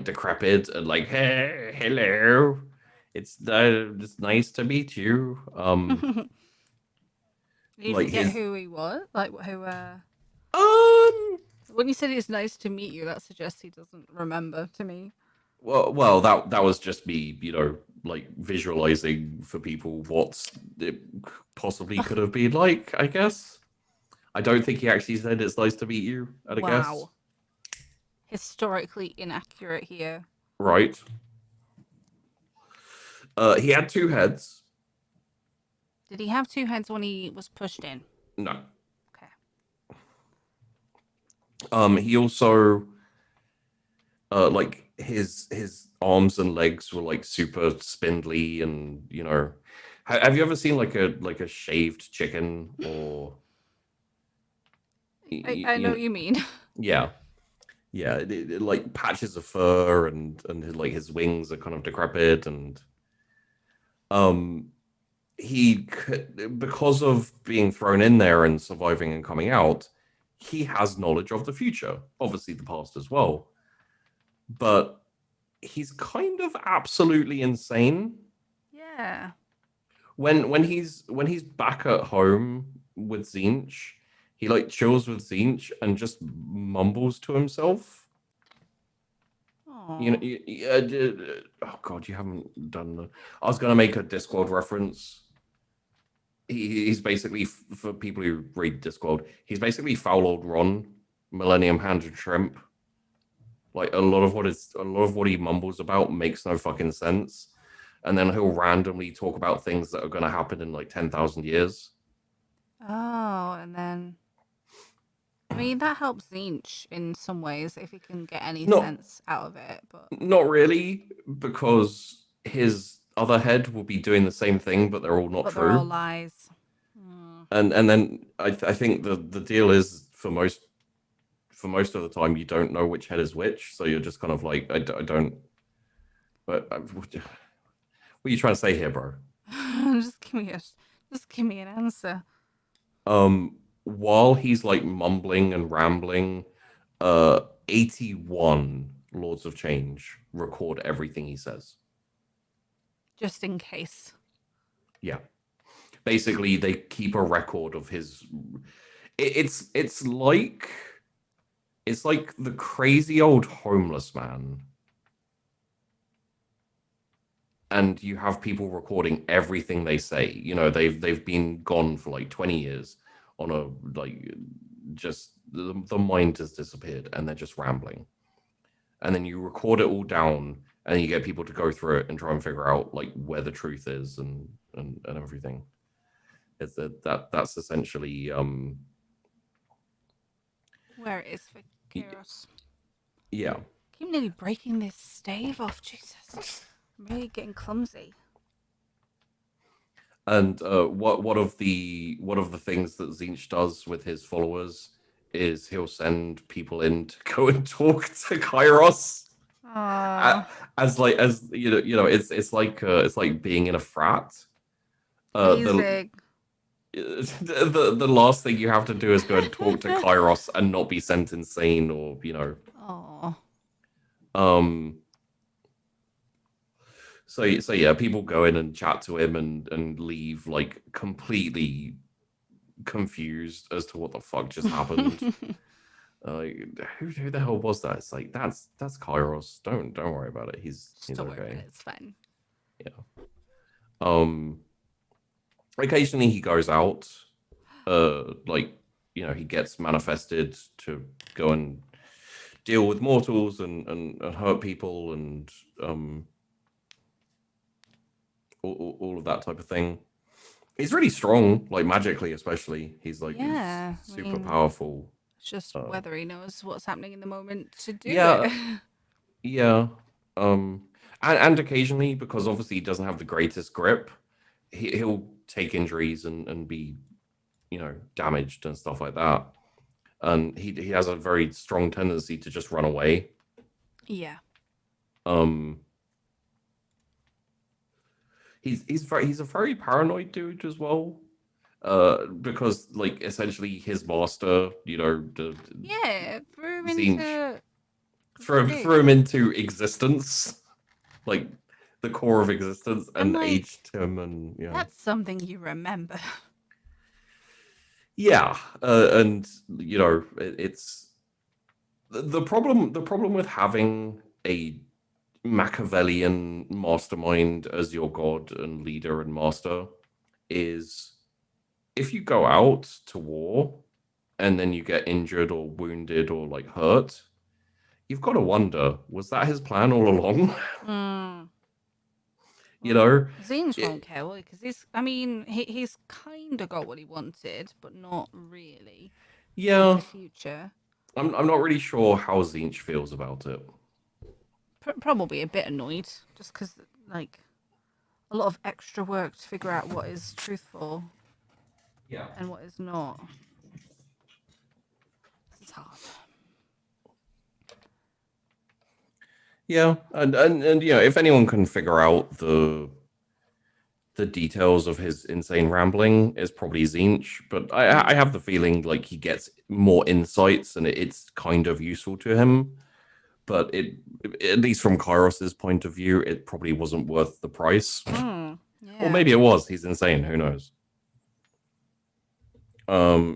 decrepit and like, hey, hello, it's nice to meet you. You Like forget his who he was? Like who um when you said it's nice to meet you, that suggests he doesn't remember to me. well that was just me, like visualizing for people what it possibly could have been like, I guess. I don't think he actually said it's nice to meet you, at a guess. Wow. Historically inaccurate here. Right. He had two heads. Did he have two heads when he was pushed in? No. Okay. He also like his arms and legs were like super spindly, and have you ever seen like a shaved chicken, or I know what you mean. yeah, yeah, like patches of fur, and like his wings are kind of decrepit, and um because of being thrown in there and surviving and coming out, he has knowledge of the future, obviously the past as well, but he's kind of absolutely insane. Yeah. When he's back at home with Tzeentch, he like chills with Tzeentch and just mumbles to himself. Oh. Oh god, you haven't done the. I was gonna make a Discord reference. He's basically, for people who read Discord, he's basically foul old Ron, Millennium Hand and Shrimp. Like a lot of what he mumbles about makes no fucking sense, and then he'll randomly talk about things that are going to happen in like 10,000 years. Oh, and then I mean that helps Zinch in some ways if he can get any Not sense out of it, but not really, because his other head will be doing the same thing, but they're all not they're all true. lies. Hmm. And then I think the deal is, for most of the time you don't know which head is which, so you're just kind of like, I don't. But what are you trying to say here, bro? Just give me an answer. While he's like mumbling and rambling, 81 Lords of Change record everything he says. Just in case. Yeah. Basically, they keep a record of his. It's like the crazy old homeless man, and you have people recording everything they say. They've been gone for like 20 years on a like just the mind has disappeared, and they're just rambling. And then you record it all down, and you get people to go through it and try and figure out like where the truth is, and everything. It's that's essentially Where it is for Kairos. yeah. Keep nearly breaking this stave off, Jesus. I'm really getting clumsy. And what of the things that Tzeentch does with his followers is he'll send people in to go and talk to Kairos. Aww. As it's like being in a frat. Amazing. The last thing you have to do is go and talk to Kairos and not be sent insane, or Aww. um so yeah, people go in and chat to him and leave like completely confused as to what the fuck just happened. Who the hell was that? It's like, that's Kairos. Don't worry about it. He's Don't worry about okay. it, it's fine. Yeah. Occasionally he goes out. Like he gets manifested to go and deal with mortals and hurt people, and all of that type of thing. He's really strong, like magically, especially. He's like, Yeah, he's I super mean, powerful. it's just whether he knows what's happening in the moment to do Yeah, it. yeah. Um, and occasionally, because obviously he doesn't have the greatest grip, he'll take injuries and be, damaged and stuff like that. And he has a very strong tendency to just run away. Yeah. He's a very paranoid dude as well. Because like essentially his master, Yeah, threw him Tzeentch, into threw him into existence, like the core of existence, I'm and like, aged him, and that's something you remember. yeah, and it's the problem. The problem with having a Machiavellian mastermind as your god and leader and master is if you go out to war and then you get injured or wounded or like hurt, you've got to wonder, was that his plan all along? You know, Tzeentch It- won't care, will he? Because he's kind of got what he wanted, but not really. In yeah, the future, I'm not really sure how Tzeentch feels about it. probably a bit annoyed, just because like a lot of extra work to figure out what is truthful Yeah. and what is not. This is hard. Yeah, and if anyone can figure out the details of his insane rambling, it's probably Tzeentch. But I have the feeling like he gets more insights and it's kind of useful to him. But at least from Kairos's point of view, it probably wasn't worth the price. Yeah. Or maybe it was. He's insane. Who knows?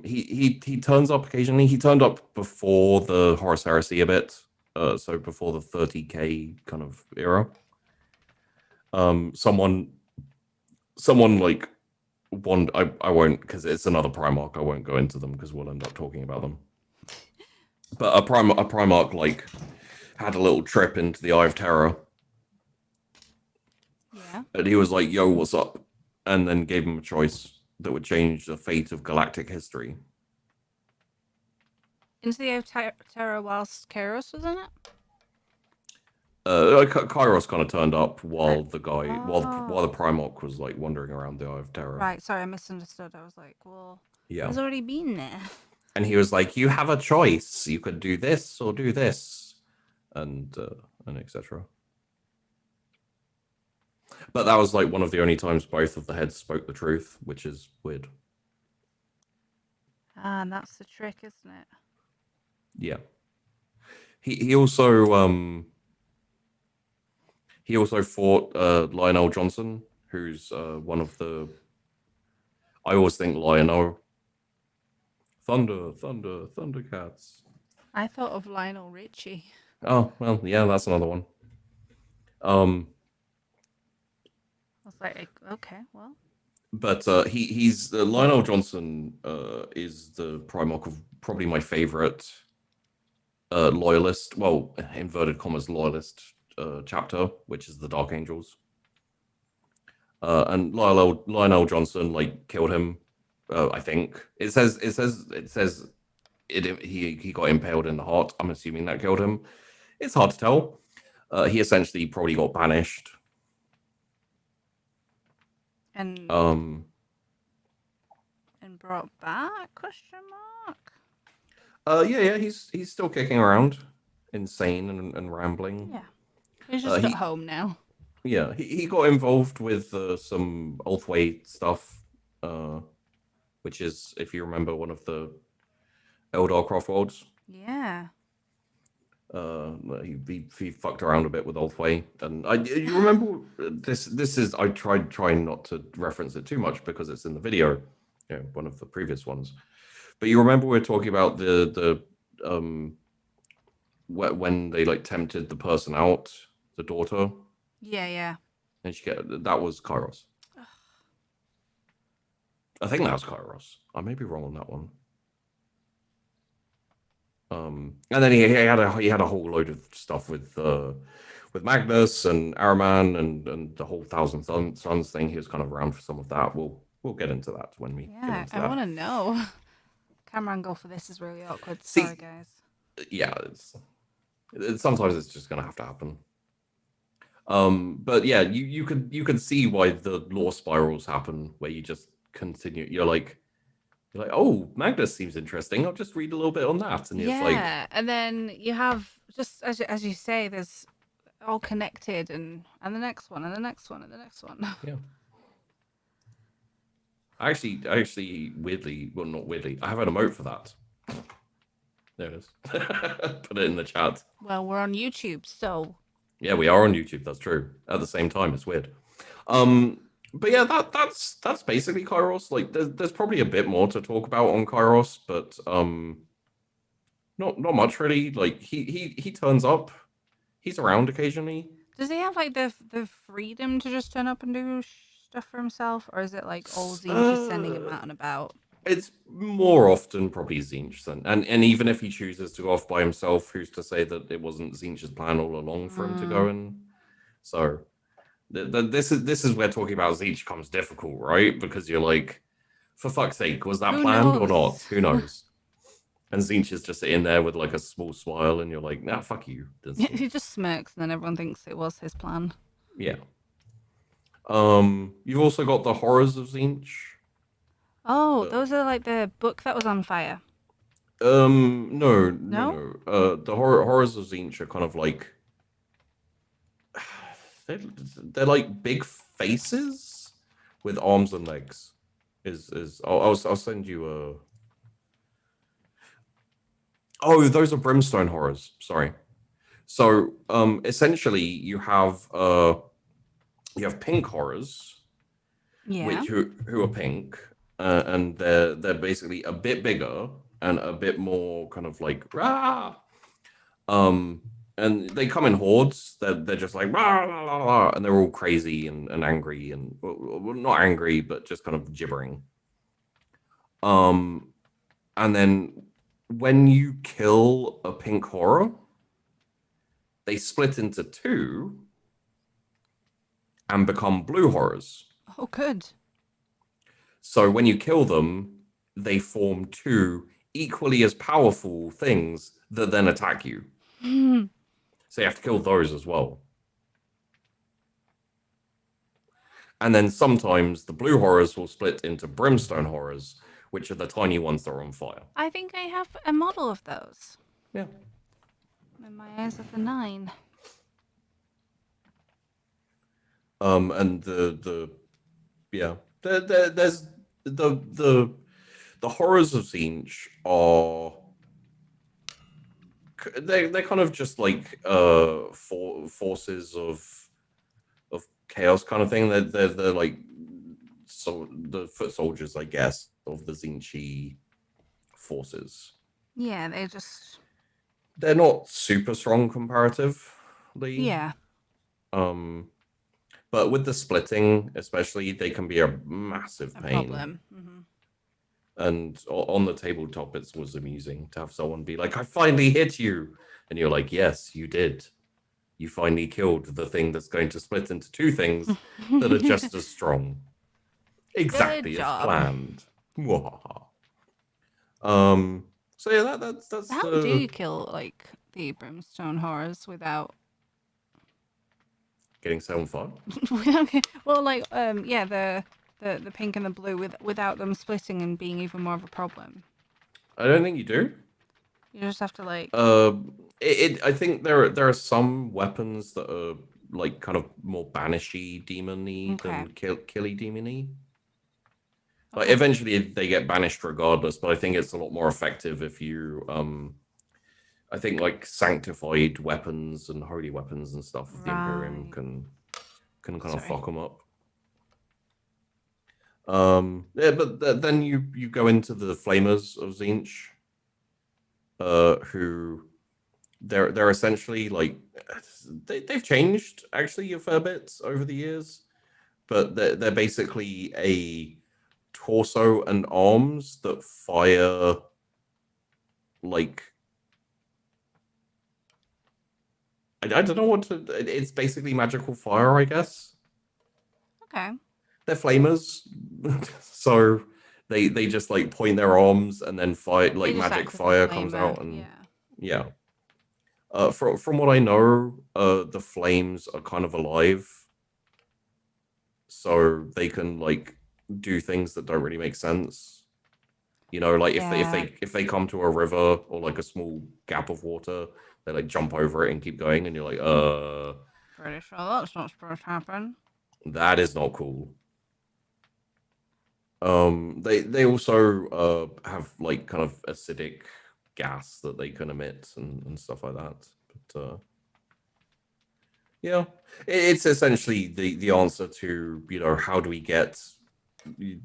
He turns up occasionally. He turned up before the Horus Heresy a bit. So before the 30k kind of era. Someone like one. I won't, because it's another Primarch. I won't go into them because we'll end up talking about them. But a Primarch like had a little trip into the Eye of Terror. Yeah. And he was like, "Yo, what's up?" And then gave him a choice that would change the fate of galactic history. Into the Eye of Terror whilst Kairos was in it? Kairos kind of turned up while the guy, while Oh. the Primarch was like wandering around the Eye of Terror. Right, sorry, I misunderstood. I was like, well, Yeah. he's already been there. And he was like, "You have a choice. You could do this or do this," and etc. But that was like one of the only times both of the heads spoke the truth, which is weird. Ah, and that's the trick, isn't it? Yeah. He also fought Lionel Johnson, who's one of the. I always think Lionel. Thundercats. I thought of Lionel Richie. Oh well, yeah, that's another one. I was like, okay, well. But he's Lionel Johnson is the Primarch of probably my favorite loyalist, well, inverted commas loyalist chapter, which is the Dark Angels. And Lionel Johnson like killed him. I think it says he got impaled in the heart. I'm assuming that killed him. It's hard to tell. He essentially probably got banished. And brought back? Question mark. Yeah, he's still kicking around, insane and rambling. Yeah, he's just at home now. Yeah, he got involved with some Ulthway stuff, which is, if you remember, one of the Eldar Craft worlds. Yeah. He fucked around a bit with Ulthway, and you remember this is I tried trying not to reference it too much because it's in the video, one of the previous ones. But you remember we were talking about the when they like tempted the person out, the daughter. Yeah. And that was Kairos. I think that was Kairos. I may be wrong on that one. And then he had a whole load of stuff with Magnus and Araman and the whole Thousand Suns thing. He was kind of around for some of that. We'll get into that when we get into that. I want to know. Camera angle for this is really awkward. Sorry, guys. Yeah, sometimes it's just gonna have to happen. But yeah, you could see why the lore spirals happen, where you just continue. You're like, oh, Magnus seems interesting. I'll just read a little bit on that, and it's like, Yeah, and then you have just as you say, there's all connected, and the next one, and the next one, and the next one. yeah. I actually, weirdly, well, not weirdly, I have an emote for that. There it is. Put it in the chat. Well, we're on YouTube, so Yeah, we are on YouTube. That's true. At the same time, it's weird. Um, but yeah, that's basically Kairos. Like, there's probably a bit more to talk about on Kairos, but not much really. Like, he turns up. He's around occasionally. does he have like the freedom to just turn up and do stuff for himself, or is it like all Tzeentch is sending him out and about? It's more often probably Tzeentch then, and even if he chooses to go off by himself, who's to say that it wasn't Tzeentch's plan all along for him to go in? So this is where talking about Tzeentch comes difficult, right? Because you're like, for fuck's sake, was that Who planned or knows? not? Who knows? And Tzeentch is just sitting there with like a small smile, and you're like, nah, fuck you. He just smirks, and then everyone thinks it was his plan. Yeah. You've also got the Horrors of Zinch. Oh, those are like the book that was on fire. No. The Horrors of Zinch are kind of like they're like big faces with arms and legs. I'll send you a. Oh, those are brimstone horrors. Sorry. So essentially you have pink horrors, Yeah. which who are pink, and they're basically a bit bigger and a bit more kind of like rah. And they come in hordes. They're just like rah, rah, rah, rah, and they're all crazy and angry and well, not angry, but just kind of gibbering. And then when you kill a pink horror, they split into two and become blue horrors. Oh, good. So when you kill them, they form two equally as powerful things that then attack you. So you have to kill those as well. And then sometimes the blue horrors will split into brimstone horrors, which are the tiny ones that are on fire. I think I have a model of those. Yeah. In my Eyes of the Nine. And there's the horrors of Tzeentch are they're kind of just like forces of chaos kind of thing. They're like so the foot soldiers, I guess, of the Tzeentch forces. Yeah, They're not super strong comparatively. Yeah. But with the splitting, especially, they can be a massive pain. Problem. And on the tabletop, it was amusing to have someone be like, I finally hit you. And you're like, yes, you did. You finally killed the thing that's going to split into two things that are just as strong. Exactly as planned. So yeah, that's How do you kill like the brimstone horrors without getting set on fire? well, like yeah, the pink and the blue without them splitting and being even more of a problem. I don't think you do. You just have to like. I think there are some weapons that are like kind of more banishy demon-y than killy demon-y. Like eventually they get banished regardless, but I think it's a lot more effective if you I think like sanctified weapons and holy weapons and stuff of the Imperium can kind of fuck them up. Yeah, but then you go into the Flamers of Tzeentch, who they're essentially like they've changed actually a fair bit over the years, but they're basically a torso and arms that fire like I don't know what to. It's basically magical fire, I guess. Okay. They're flamers, so they just like point their arms and then fire like magic fire comes out and yeah. From what I know, the flames are kind of alive, so they can like do things that don't really make sense. You know, like Yeah, if they come to a river or like a small gap of water, they like jump over it and keep going, and you're like, pretty sure that's not supposed to happen. that is not cool. They also have like kind of acidic gas that they can emit and stuff like that. But yeah, it's essentially the answer to, you know, how do we get, you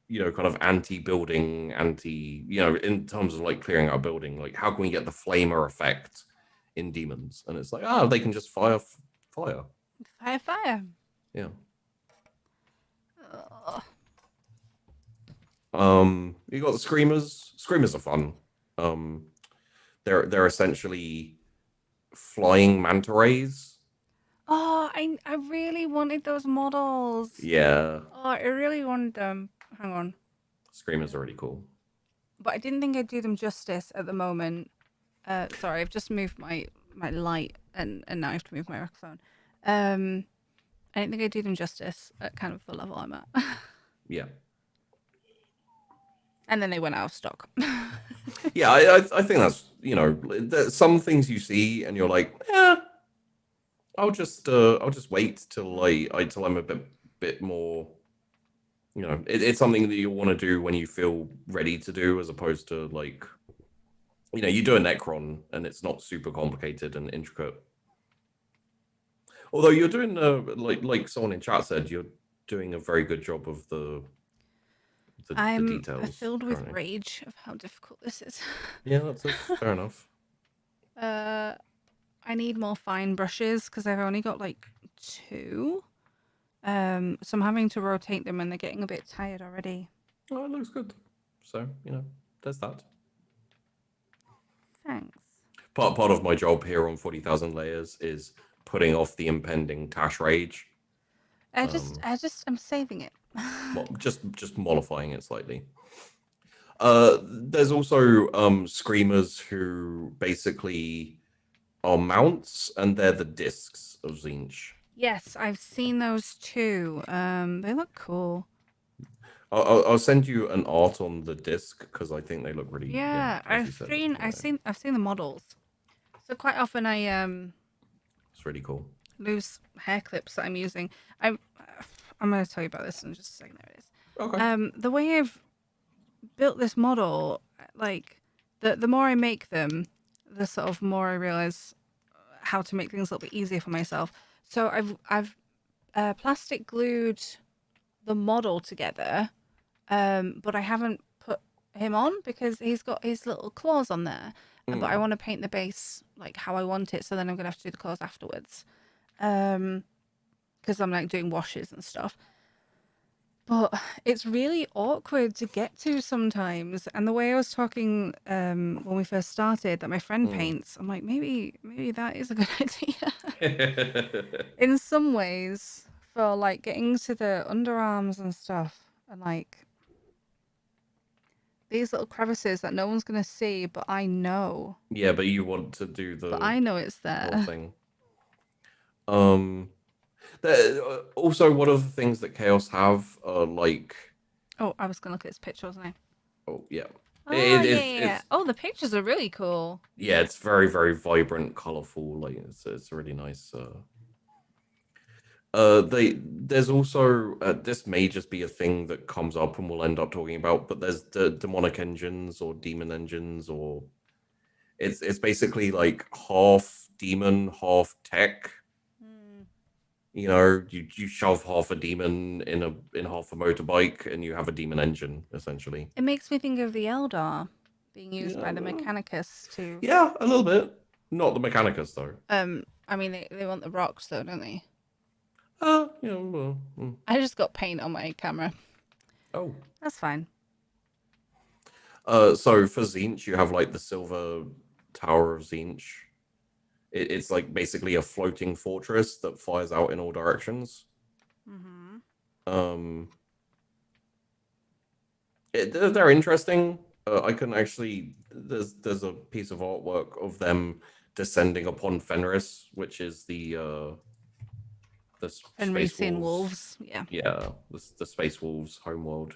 know, kind of anti-building, you know, in terms of like clearing out a building, like how can we get the flamer effect in demons? And it's like, oh, they can just fire fire. Fire, fire. Yeah. Ugh. You got the screamers. Screamers are fun. Um, they're essentially flying manta rays. Oh, I really wanted those models. Yeah, Oh, I really wanted them. Hang on. screamers are really cool. But I didn't think I'd do them justice at the moment. Sorry, I've just moved my light and now I have to move my microphone. I don't think I'd do them justice at kind of the level I'm at. Yeah, And then they went out of stock. yeah. I think that's, you know, some things you see and you're like, yeah, I'll just wait till till I'm a bit more. You know, it's something that you want to do when you feel ready to do, as opposed to like, you know, you do a Necron and it's not super complicated and intricate. Although you're doing like someone in chat said, you're doing a very good job of the I'm details filled with currently. rage of how difficult this is. Yeah, that's fair enough. I need more fine brushes because I've only got like 2. So I'm having to rotate them and they're getting a bit tired already. Oh, it looks good. So, you know, there's that. Thanks. Part of my job here on 40,000 Layers is putting off the impending Tash rage. I'm saving it. Well, just mollifying it slightly. There's also screamers who basically are mounts, and they're the discs of Zinch. Yes, I've seen those too. They look cool. I'll send you an art on the disc because I think they look really, yeah, Yeah, as you said, I've seen the models. So quite often I it's really cool. loose hair clips that I'm using. I'm going to tell you about this in just a second. There it is. Okay. The way I've built this model, like the more I make them, the sort of more I realize how to make things a little bit easier for myself. So I've plastic glued the model together, but I haven't put him on because he's got his little claws on there. But I want to paint the base like how I want it, so then I'm gonna have to do the claws afterwards, because I'm like doing washes and stuff. But it's really awkward to get to sometimes. And the way I was talking when we first started that my friend paints, I'm like, maybe that is a good idea. In some ways, for like getting to the underarms and stuff, and like these little crevices that no one's gonna see, but I know. Yeah, but you want to do But the I know it's whole there. thing. Um, Also, one of the things that Chaos have are like, Oh, I was gonna look at this picture, wasn't I? oh yeah, Oh yeah, yeah, yeah. it's Oh, the pictures are really cool. yeah, it's very vibrant, colorful. Like it's a really nice. There's also this may just be a thing that comes up and we'll end up talking about, but there's the demonic engines or demon engines, or it's basically like half demon, half tech. Hmm. You know, you shove half a demon in half a motorbike, and you have a demon engine essentially. It makes me think of the Eldar being used by the Yeah, Mechanicus to. yeah, a little bit. Not the Mechanicus though. I mean, they want the rocks though, don't they? Yeah, well, I just got paint on my camera. oh. That's fine. So for Tzeentch, you have like the Silver Tower of Tzeentch. It's like basically a floating fortress that fires out in all directions. Mm-hmm. Um, they're interesting. I can actually there's a piece of artwork of them descending upon Fenris, which is the space Fenrisian wolves. wolves. Yeah. Yeah, the space wolves homeworld.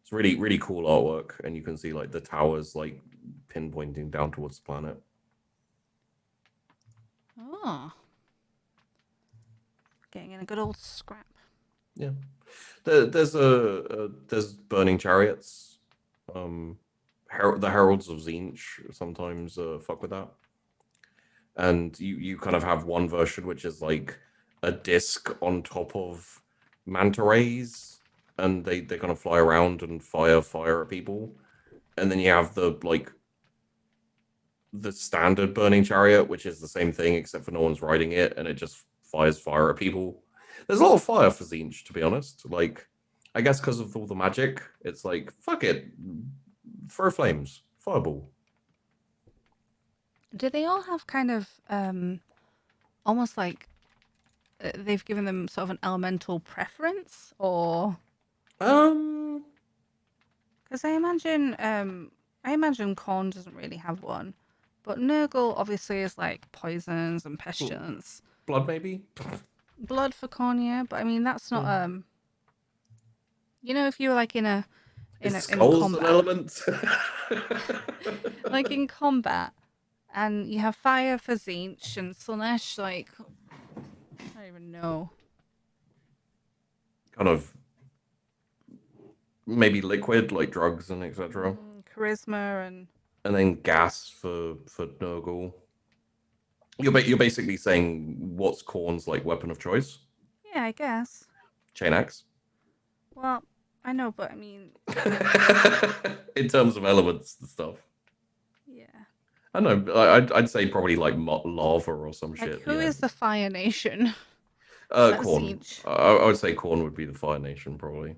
It's really really cool artwork, and you can see like the towers like pinpointing down towards the planet. Oh. Getting in a good old scrap. Yeah, there's burning chariots. The heralds of Zinch sometimes fuck with that, and you kind of have one version which is like a disc on top of manta rays, and they kind of fly around and fire at people, and then you have the standard burning chariot, which is the same thing except for no one's riding it, and it just fires fire at people. There's a lot of fire for Tzeentch, to be honest. Like, I guess because of all the magic, it's like fuck it, throw flames, fireball. Do they all have kind of almost like they've given them sort of an elemental preference, or Um, because I imagine Corn doesn't really have one, but Nurgle obviously is like poisons and pestilence. blood maybe. Blood for Corn, yeah, but I mean that's not if you were like in Is in skulls an combat, element? like in combat, and you have fire for Tzeentch and Slaanesh, like I don't even know. Kind of maybe liquid like drugs and etc. Charisma And then gas for Nurgle. You're basically saying what's Corn's like weapon of choice? yeah, I guess. Chain axe. Well, I know, but I mean, In terms of elements and stuff. yeah. I don't know. I'd say probably like lava or some Like, shit. who is the Fire Nation? Corn. I would say Corn would be the Fire Nation probably.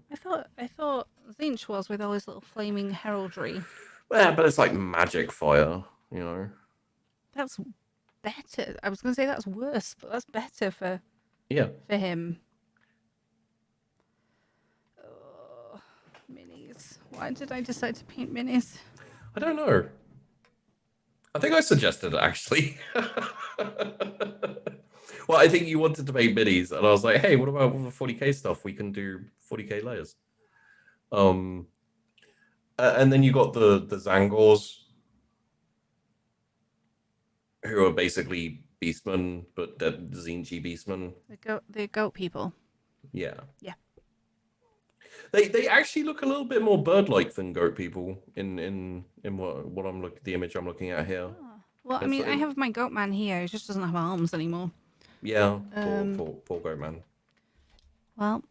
I thought Tzeentch was with all his little flaming heraldry. Yeah, but it's like magic fire, you know. That's better. I was gonna say that's worse, but that's better for him. Oh, minis. Why did I decide to paint minis? I don't know. I think I suggested it actually. Well, I think you wanted to make minis, and I was like, hey, what about all the 40k stuff? We can do 40k layers. And then you got the Zangors, who are basically beastmen, but they're Tzeentchy beastmen. The goat people. Yeah. Yeah. They actually look a little bit more bird-like than goat people in what the image I'm looking at here. Oh. Well, I mean, I have my goat man here. He just doesn't have arms anymore. Yeah, poor goat man. Well,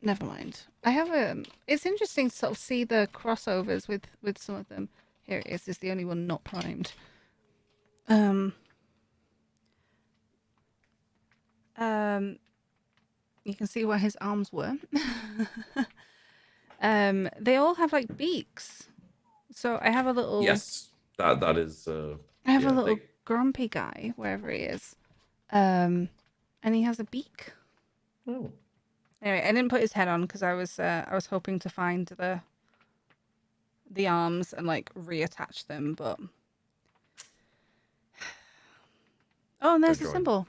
never mind. I have It's interesting to sort of see the crossovers with some of them. Here it is. It's the only one not primed. You can see where his arms were. They all have like beaks. So I have a little. Yes, that is. I have a little grumpy guy wherever he is, and he has a beak. Oh. Anyway, I didn't put his head on because I was hoping to find the arms and like reattach them, but oh, and there's a symbol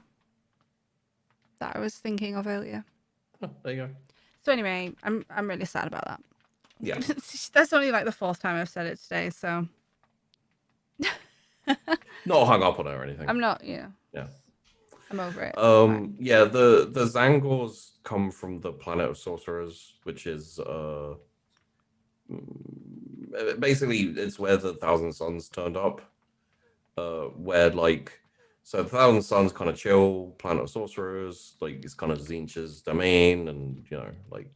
that I was thinking of earlier. Oh, there you go. So anyway, I'm really sad about that. Yeah. That's only like the fourth time I've said it today, so Not hung up on it or anything. I'm not, yeah. I'm over it. Yeah, the Zangors come from the planet of sorcerers, which is basically it's where the Thousand Suns turned up. Where like so the Thousand Suns kind of chill, planet of sorcerers, like it's kind of Tzeentch's domain, and you know, like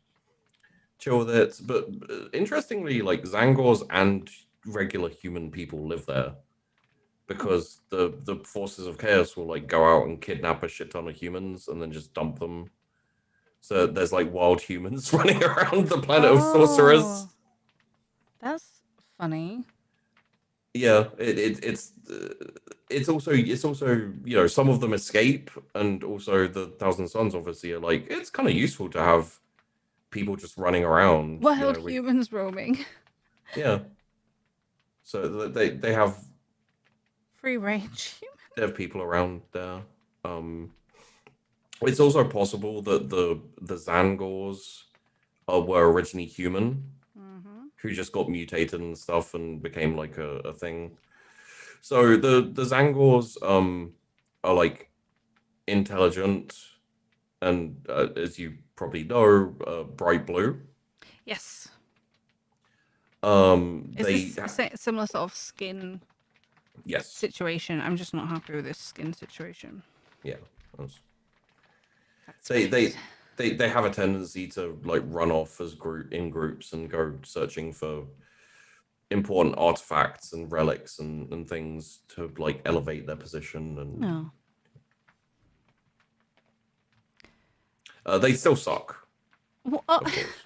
chill with it. But interestingly, like Zangors and regular human people live there. Because the forces of chaos will like go out and kidnap a shit ton of humans and then just dump them. So there's like wild humans running around the planet of sorcerers. That's funny. Yeah, it's also you know some of them escape, and also the Thousand Suns obviously are like it's kind of useful to have people just running around. Wild humans roaming. Yeah. So they have. Free range. There are people around there. It's also possible that the Zangors were originally human, Mm-hmm. who just got mutated and stuff and became like a thing. So the Zangors are like intelligent and as you probably know, bright blue. Yes. Is They this a similar sort of skin yes, situation? I'm just not happy with this skin situation. yeah. That's- That's They right. they they have a tendency to like run off as groups and go searching for important artifacts and relics and things to like elevate their position and No. they still suck, What? of course.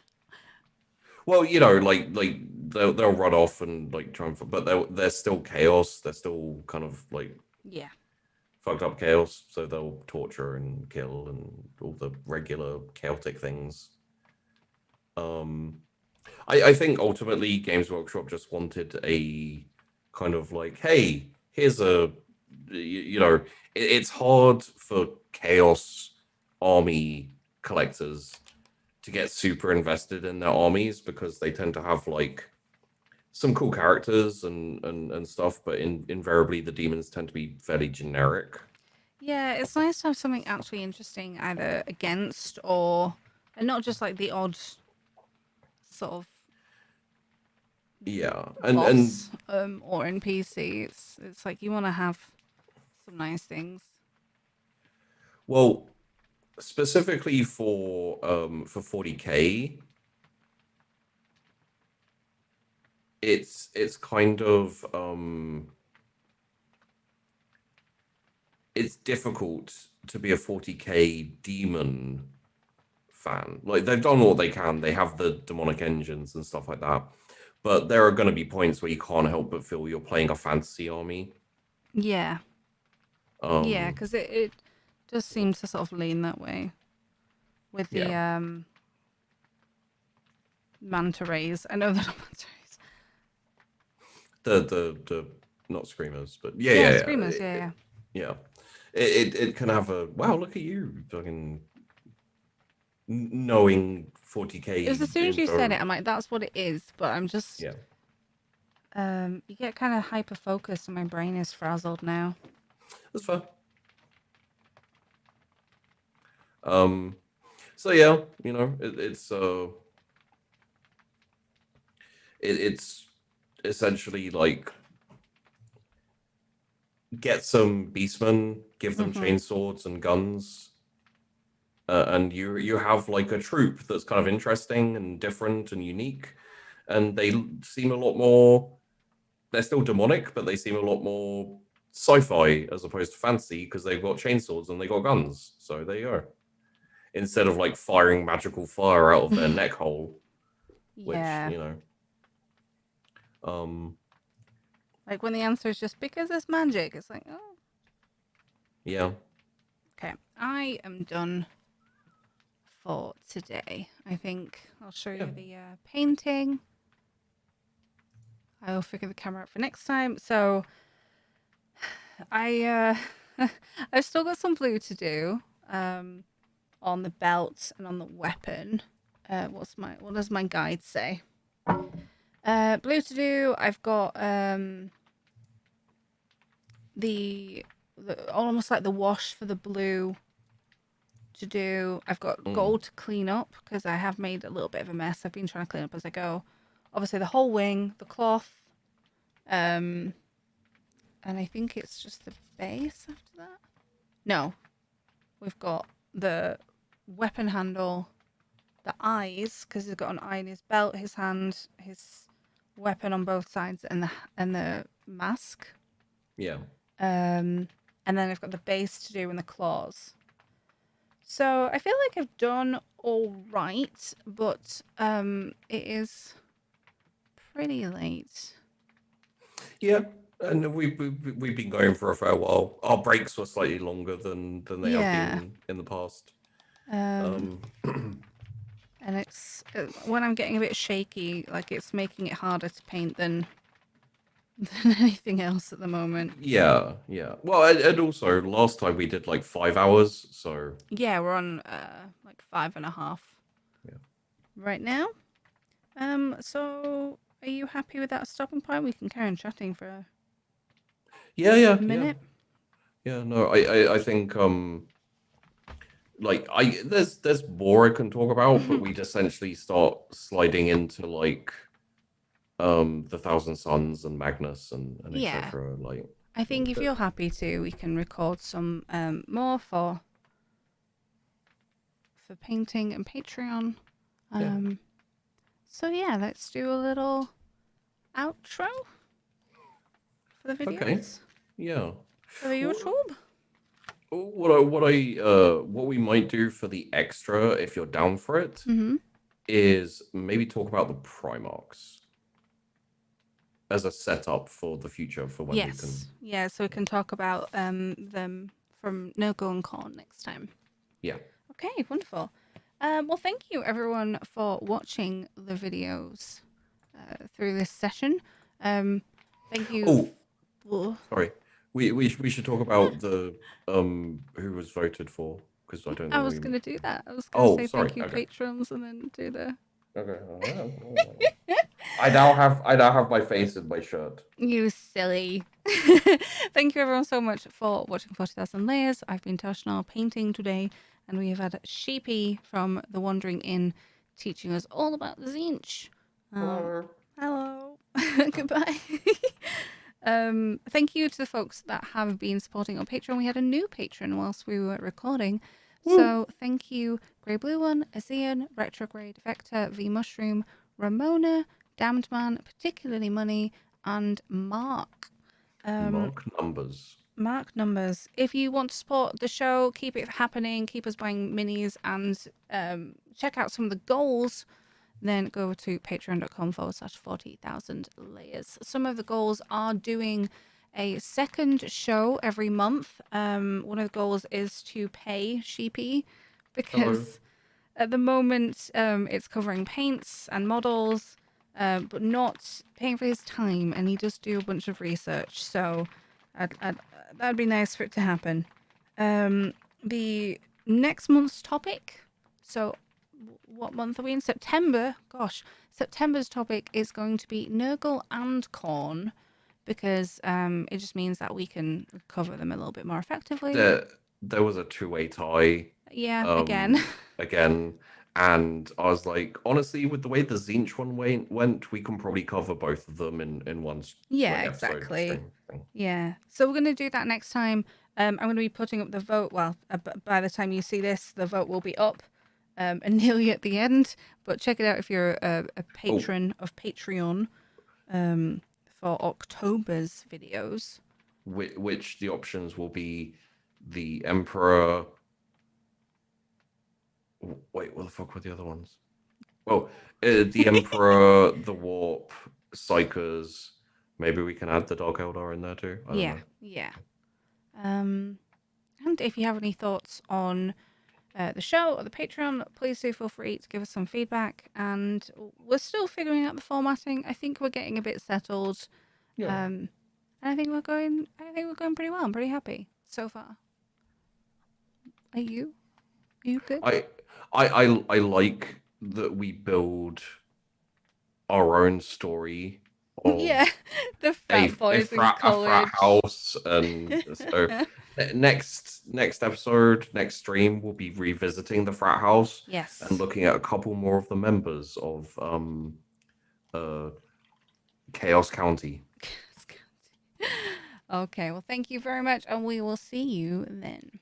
Well, you know, like they'll run off and like try and, but they're still chaos. They're still kind of like Yeah. fucked up chaos. So they'll torture and kill and all the regular chaotic things. Um, I think ultimately Games Workshop just wanted a kind of like, hey, here's a, you know, it's hard for chaos army collectors to get super invested in their armies because they tend to have like some cool characters and stuff, but invariably the demons tend to be fairly generic. Yeah, it's nice to have something actually interesting either against or and not just like the odd sort of Yeah, and boss or NPC. It's like you want to have some nice things. well, specifically for 40K, it's kind of it's difficult to be a 40K demon fan. Like they've done what they can. They have the demonic engines and stuff like that. But there are going to be points where you can't help but feel you're playing a fantasy army. Yeah, yeah, Um because it does seem to sort of lean that way with yeah. the manta rays. I know they're not manta rays. The not screamers, but yeah, Yeah, yeah, yeah. screamers. Yeah, yeah. Yeah. It can have a wow, look at you fucking knowing It was 40K as soon as you said info. it, I'm like, that's what it is. But I'm just Yeah. you get kind of hyper focused, and my brain is frazzled now. That's fair. Um so yeah, you know, it's essentially like get some beastmen, give them Mm-hmm. chainswords and guns, and you have like a troop that's kind of interesting and different and unique, and they seem a lot more. They're still demonic, but they seem a lot more sci-fi as opposed to fantasy because they've got chainswords and they got guns. So there you go. Instead of like firing magical fire out of their neck hole, which Yeah. you know, um, Like when the answer is just because it's magic, it's like, oh, yeah, okay. I am done for today. I think I'll show yeah. you the painting. I will figure the camera out for next time. So I I've still got some blue to do on the belt and on the weapon. What does my guide say? Blue to do. I've got the almost like the wash for the blue to do. I've got Mm, gold to clean up because I have made a little bit of a mess. I've been trying to clean up as I go. Obviously, the whole wing, the cloth, and I think it's just the base after that. No, we've got the weapon handle, the eyes because he's got an eye in his belt, his hand, his weapon on both sides, and the mask. yeah. And then I've got the base to do and the claws. So I feel like I've done all right, but it is pretty late. Yeah, and we've been going for a fair while. Our breaks were slightly longer than they have Yeah. been in the past. Um, Um, and it's when I'm getting a bit shaky, like it's making it harder to paint than than anything else at the moment. Yeah, yeah. Well, and also last time we did like 5 hours, so Yeah, we're on like 5.5 yeah. right now. So are you happy with that stopping point? We can carry on chatting for a Yeah, yeah, yeah. minute. Yeah, no, I think like there's more I can talk about, but we'd essentially start sliding into like the Thousand Suns and Magnus and Yeah, etc. Like I think if but, you're happy to, we can record some more for painting and Patreon. yeah. So yeah, let's do a little outro for the Okay. videos Yeah. for the Well, YouTube. what we might do for the extra, if you're down for it, Mm-hmm. is maybe talk about the Primarchs as a setup for the future for when we can. Yes. Yeah, so we can talk about them from No Go and Corn next time. Yeah. Okay, wonderful. Well, thank you everyone for watching the videos through this session. Thank you. Oh, Oh, sorry. We should talk about the who was voted for because I don't I think was we. gonna do that. I was gonna Oh, say sorry. thank you, Okay. patrons, and then do the. Okay. I now have my face in my shirt. You silly. Thank you everyone so much for watching 40,000 Layers. I've been Tashnal painting today, and we have had Sheepy from The Wandering Inn teaching us all about the Tzeentch. Hello. Goodbye. Thank you to the folks that have been supporting on Patreon. We had a new patron whilst we were recording. Woo. So thank you, Grey Blue One, Azean, Retrograde, Vector, V Mushroom, Ramona, Damned Man, Particularly Money, and Mark. Mark numbers. Mark numbers. If you want to support the show, keep it happening, keep us buying minis, and check out some of the goals, then go over to patreon.com/40,000 layers. Some of the goals are doing a second show every month. One of the goals is to pay Sheepy Hello. because at the moment it's covering paints and models, but not paying for his time, and he does do a bunch of research. So that'd be nice for it to happen. The next month's topic. So what month are we in? September. Gosh, September's topic is going to be Nurgle and Corn, because it just means that we can cover them a little bit more effectively. There was a two-way tie. Yeah, again. Again, and I was like, honestly, with the way the Tzeentch one went, we can probably cover both of them in one Yeah, episode exactly. stream thing. Yeah. So we're going to do that next time. I'm going to be putting up the vote. Well, by the time you see this, the vote will be up and nearly at the end. But check it out if you're a patron of Patreon for October's videos. Which the options will be the Emperor. Wait, what the fuck were the other ones? Well, the Emperor, the Warp, Psychers. Maybe we can add the Dark Eldar in there too. I don't know. Yeah. And if you have any thoughts on the show or the Patreon, please do feel free to give us some feedback. And we're still figuring out the formatting. I think we're getting a bit settled. Yeah. And I think we're going pretty well. I'm pretty happy so far. Are you? Are you good? I like that we build our own story of Yeah, the frat boys in a college. frat house, and so next episode, next stream, we'll be revisiting the frat house Yes. and looking at a couple more of the members of Chaos County. Okay, well, thank you very much, and we will see you then.